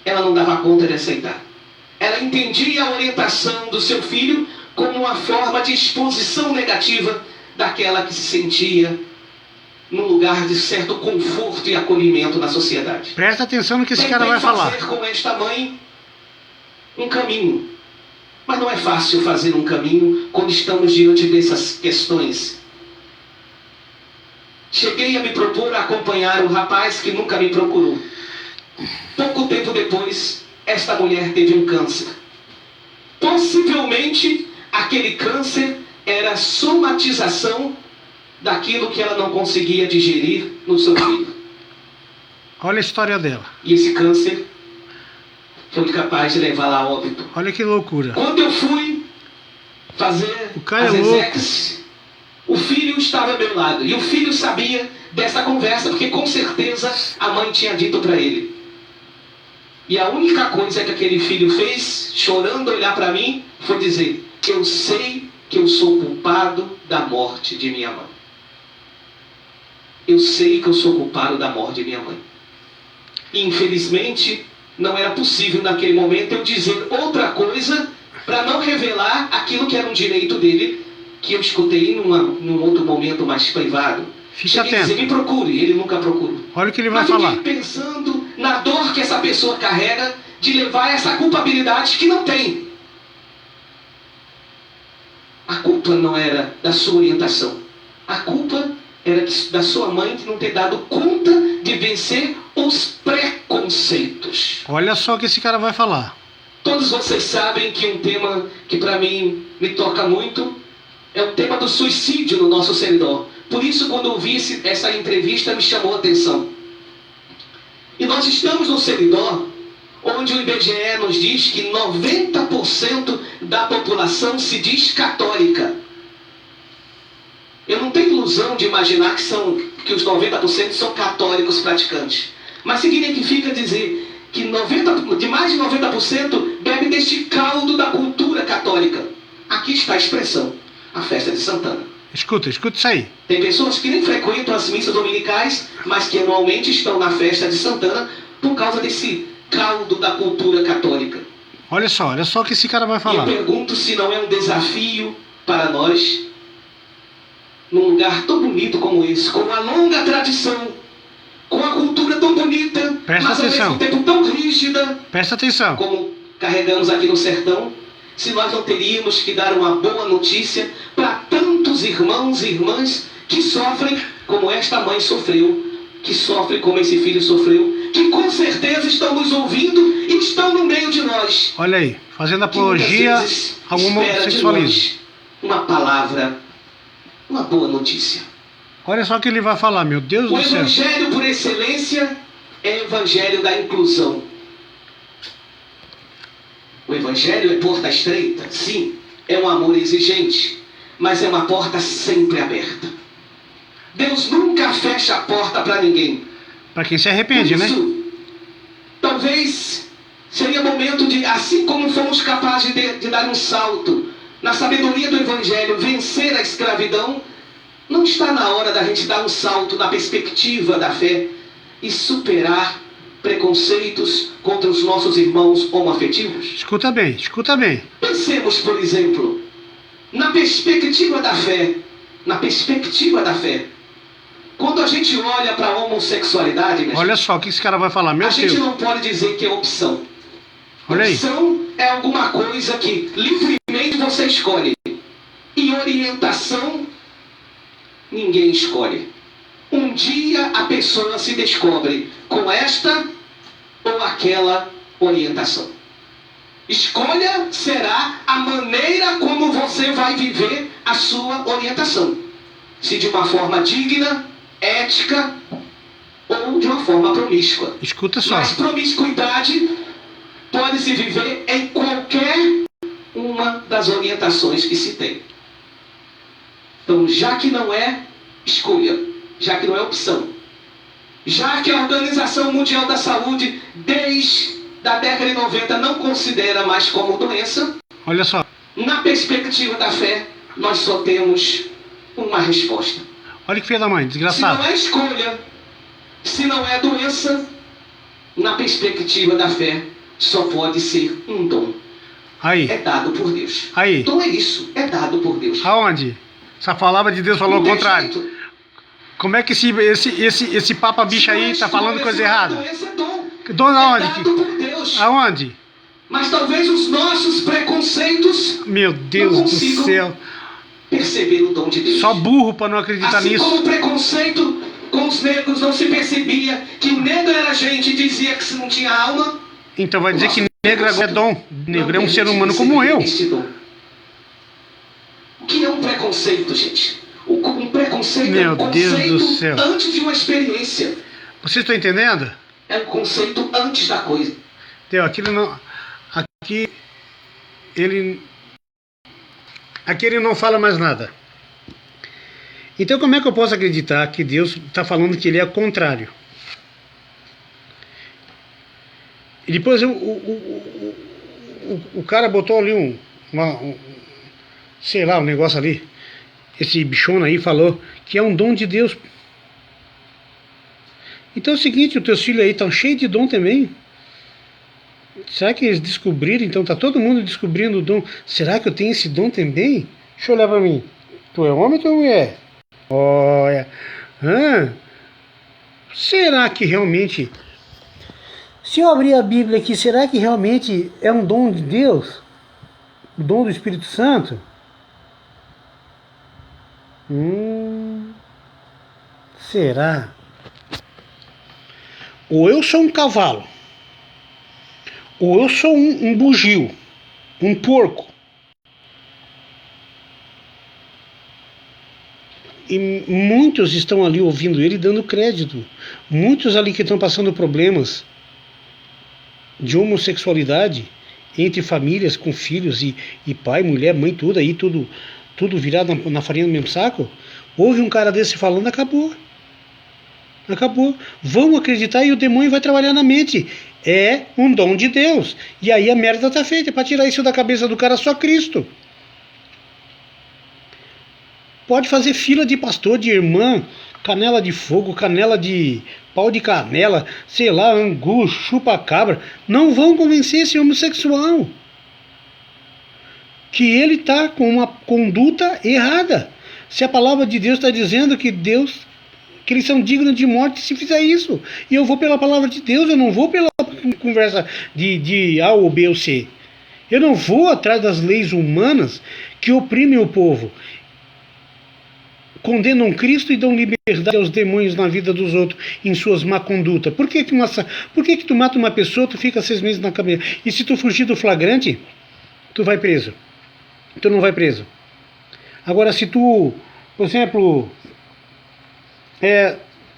S2: ela não dava conta de aceitar. Ela entendia a orientação do seu filho como uma forma de exposição negativa daquela que se sentia num lugar de certo conforto e acolhimento na sociedade.
S1: Presta atenção no que esse cara vai falar.
S2: Fazer com esta mãe um caminho. Mas não é fácil fazer um caminho quando estamos diante dessas questões. Cheguei a me propor a acompanhar um rapaz que nunca me procurou. Pouco tempo depois, esta mulher teve um câncer. Possivelmente, aquele câncer era a somatização daquilo que ela não conseguia digerir no seu filho.
S1: Olha a história dela.
S2: E esse câncer foi capaz de levá-la a óbito.
S1: Olha que loucura.
S2: Quando eu fui fazer
S1: O cara
S2: as
S1: é louco.
S2: exequias, o filho estava ao meu lado. E o filho sabia dessa conversa, porque com certeza a mãe tinha dito para ele. E a única coisa que aquele filho fez, chorando, olhar para mim, foi dizer: eu sei que eu sou culpado da morte de minha mãe. Eu sei que eu sou culpado da morte de minha mãe. E, infelizmente, não era possível naquele momento eu dizer outra coisa para não revelar aquilo que era um direito dele, que eu escutei num outro momento mais privado.
S1: Fique
S2: Cheguei a dizer:
S1: atento.
S2: me procure. Ele nunca procurou.
S1: Olha o que ele vai
S2: Mas
S1: falar.
S2: fiquei pensando na dor que essa pessoa carrega de levar essa culpabilidade que não tem. A culpa não era da sua orientação. A culpa era da sua mãe de não ter dado conta de vencer os preconceitos.
S1: Olha só o que esse cara vai falar.
S2: Todos vocês sabem que um tema que para mim me toca muito é o tema do suicídio no nosso servidor. Por isso, quando eu vi essa entrevista, me chamou a atenção. E nós estamos no servidor onde o IBGE nos diz que 90% da população se diz católica. Eu não tenho ilusão de imaginar que os 90% são católicos praticantes. Mas significa dizer que de mais de 90% bebe deste caldo da cultura católica. Aqui está a expressão: a festa de Santana.
S1: Escuta isso aí.
S2: Tem pessoas que nem frequentam as missas dominicais, mas que anualmente estão na festa de Santana por causa desse caldo da cultura católica.
S1: Olha só o que esse cara vai
S2: E
S1: falar.
S2: eu pergunto se não é um desafio para nós, num lugar tão bonito como esse, com uma longa tradição, com a cultura tão bonita,
S1: Presta
S2: mas
S1: atenção.
S2: ao mesmo tempo tão rígida,
S1: Presta atenção.
S2: como carregamos aqui no sertão, se nós não teríamos que dar uma boa notícia para tantos irmãos e irmãs que sofrem como esta mãe sofreu, que sofrem como esse filho sofreu, que com certeza estão nos ouvindo e estão no meio de nós.
S1: Olha aí, fazendo
S2: Que muitas
S1: apologia
S2: vezes
S1: ao
S2: espera de
S1: homossexualismo.
S2: nós uma palavra, uma boa notícia.
S1: Olha só o que ele vai falar, meu Deus
S2: O
S1: do céu.
S2: evangelho por excelência é o evangelho da inclusão. O evangelho é porta estreita, sim, é um amor exigente, mas é uma porta sempre aberta. Deus nunca fecha a porta para ninguém.
S1: Para quem se arrepende,
S2: Por
S1: né?
S2: isso, talvez seria momento de, assim como fomos capazes de dar um salto na sabedoria do Evangelho, vencer a escravidão, não está na hora da gente dar um salto na perspectiva da fé e superar preconceitos contra os nossos irmãos homoafetivos?
S1: Escuta bem, escuta bem.
S2: Pensemos, por exemplo, na perspectiva da fé. Na perspectiva da fé. Quando a gente olha para a homossexualidade,
S1: Olha só o que esse cara vai falar, meu
S2: a gente
S1: Deus.
S2: não pode dizer que é opção.
S1: Olha aí.
S2: Opção é alguma coisa que livremente você escolhe. E orientação, ninguém escolhe. Um dia a pessoa se descobre com esta ou aquela orientação. Escolha será a maneira como você vai viver a sua orientação. Se de uma forma digna, ética ou de uma forma promíscua.
S1: Escuta só.
S2: Mas promiscuidade pode se viver em qualquer uma das orientações que se tem. Então, já que não é escolha, já que não é opção, já que a Organização Mundial da Saúde, desde a década de 90, não considera mais como doença,
S1: Olha só.
S2: na perspectiva da fé, nós só temos uma resposta.
S1: Olha que filho da mãe,
S2: Se
S1: desgraçado.
S2: não é escolha, se não é doença, na perspectiva da fé, só pode ser um dom.
S1: Aí.
S2: É dado por Deus.
S1: Aí.
S2: Dom é isso, é dado por Deus.
S1: Aonde? Essa palavra de Deus falou
S2: Não
S1: o
S2: tem
S1: contrário.
S2: jeito.
S1: Como é que esse papa bicho aí tá falando coisa errada?
S2: Doença é dom.
S1: Dom
S2: É
S1: aonde?
S2: dado por Deus.
S1: Aonde?
S2: Mas talvez os nossos preconceitos
S1: Meu Deus
S2: não
S1: do
S2: consigam
S1: céu.
S2: perceber o dom de Deus.
S1: Só burro pra não acreditar
S2: Assim
S1: nisso.
S2: como o preconceito com os negros não se percebia que o negro era gente e dizia que se não tinha alma.
S1: Então vai dizer que negro agora é dom. Negro é um
S2: não
S1: ser
S2: permite
S1: humano como
S2: perceber
S1: eu.
S2: este dom. O que é um preconceito, gente? Um preconceito é
S1: Meu
S2: um
S1: Deus
S2: conceito
S1: do céu.
S2: antes de uma experiência.
S1: Vocês estão entendendo?
S2: É um conceito antes da coisa.
S1: Entendeu? Aqui ele não fala mais nada. Então como é que eu posso acreditar que Deus está falando que ele é o contrário? E depois o cara botou ali sei lá, um negócio ali. Esse bichona aí falou que é um dom de Deus. Então é o seguinte, os teus filhos aí estão cheios de dom também. Será que eles descobriram? Então tá todo mundo descobrindo o dom. Será que eu tenho esse dom também? Deixa eu olhar pra mim. Tu é homem ou tu é mulher? Olha. Será que realmente... Se eu abrir a Bíblia aqui, será que realmente é um dom de Deus? O dom do Espírito Santo? Será? Ou eu sou um cavalo, ou eu sou um bugio, um porco. E muitos estão ali ouvindo ele e dando crédito. Muitos ali que estão passando problemas de homossexualidade entre famílias com filhos e pai, mulher, mãe, tudo aí, tudo virado na farinha do mesmo saco. Ouve um cara desse falando, acabou. Acabou. Vão acreditar e o demônio vai trabalhar na mente. É um dom de Deus. E aí a merda está feita. Para tirar isso da cabeça do cara, só Cristo. Pode fazer fila de pastor, de irmã, canela de fogo, canela de pau de canela, sei lá, angu, chupa-cabra. Não vão convencer esse homossexual que ele está com uma conduta errada. Se a palavra de Deus está dizendo que eles são dignos de morte se fizer isso. E eu vou pela palavra de Deus, eu não vou pela conversa de A ou B ou C. Eu não vou atrás das leis humanas que oprimem o povo. Condenam Cristo e dão liberdade aos demônios na vida dos outros, em suas má condutas. Por que tu mata uma pessoa, tu fica 6 meses na cadeia? E se tu fugir do flagrante, tu vai preso. Tu não vai preso. Agora, se tu, por exemplo,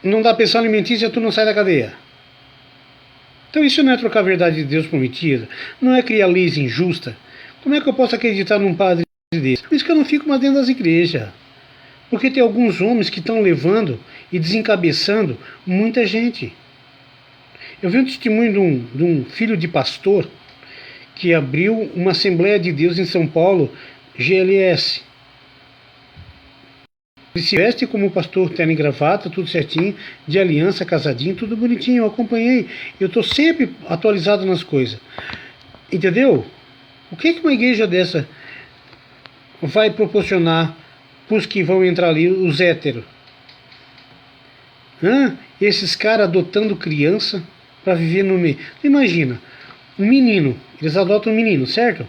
S1: não dá pensão alimentícia, tu não sai da cadeia. Então isso não é trocar a verdade de Deus por mentira. Não é criar leis injustas. Como é que eu posso acreditar num padre desse? Por isso que eu não fico mais dentro das igrejas. Porque tem alguns homens que estão levando e desencabeçando muita gente. Eu vi um testemunho de um filho de pastor que abriu uma Assembleia de Deus em São Paulo, GLS. Ele se veste como pastor, terno e gravata, tudo certinho, de aliança, casadinho, tudo bonitinho. Eu acompanhei. Eu estou sempre atualizado nas coisas. Entendeu? O que uma igreja dessa vai proporcionar para os que vão entrar ali, os héteros? Esses caras adotando criança para viver no meio. Imagina, um menino, eles adotam um menino, certo?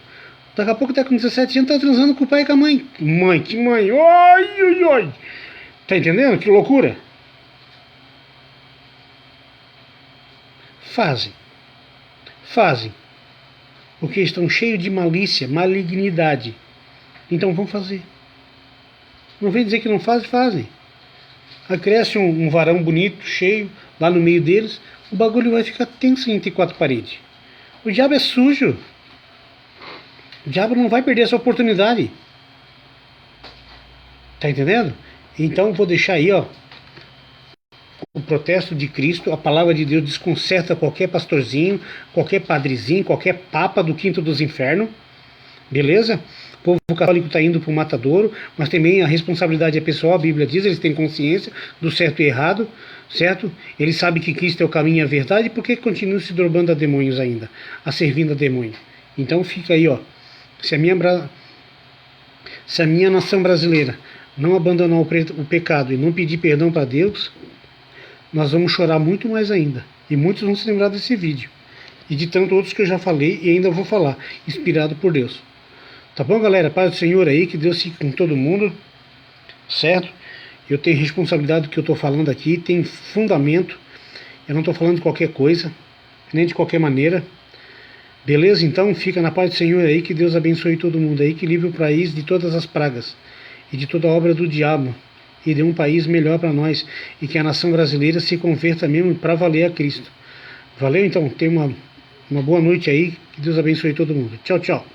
S1: Daqui a pouco tá com 17 anos, tá transando com o pai e com a mãe. Que mãe, oi. Tá entendendo? Que loucura. Fazem. Porque estão cheios de malícia, malignidade. Então vão fazer. Não vem dizer que não fazem. Aí cresce um varão bonito, cheio, lá no meio deles, o bagulho vai ficar tenso entre quatro paredes. O diabo é sujo. O diabo não vai perder essa oportunidade. Tá entendendo? Então vou deixar aí, ó, o protesto de Cristo. A palavra de Deus desconcerta qualquer pastorzinho, qualquer padrezinho, qualquer papa do quinto dos infernos. Beleza? O povo católico está indo para o matadouro, mas também a responsabilidade é pessoal. A Bíblia diz, eles têm consciência do certo e errado, certo? Eles sabem que Cristo é o caminho e a verdade, por que continuam se dobrando a demônios ainda, a servindo a demônio? Então fica aí, ó. Se a minha nação brasileira não abandonar o pecado e não pedir perdão para Deus, nós vamos chorar muito mais ainda. E muitos vão se lembrar desse vídeo. E de tantos outros que eu já falei e ainda vou falar, inspirado por Deus. Tá bom, galera? Paz do Senhor aí, que Deus fique com todo mundo, certo? Eu tenho responsabilidade do que eu estou falando aqui, tem fundamento. Eu não estou falando de qualquer coisa, nem de qualquer maneira. Beleza? Então fica na paz do Senhor aí, que Deus abençoe todo mundo aí, que livre o país de todas as pragas e de toda a obra do diabo e dê um país melhor para nós e que a nação brasileira se converta mesmo para valer a Cristo. Valeu? Então, tenha uma boa noite aí, que Deus abençoe todo mundo. Tchau, tchau.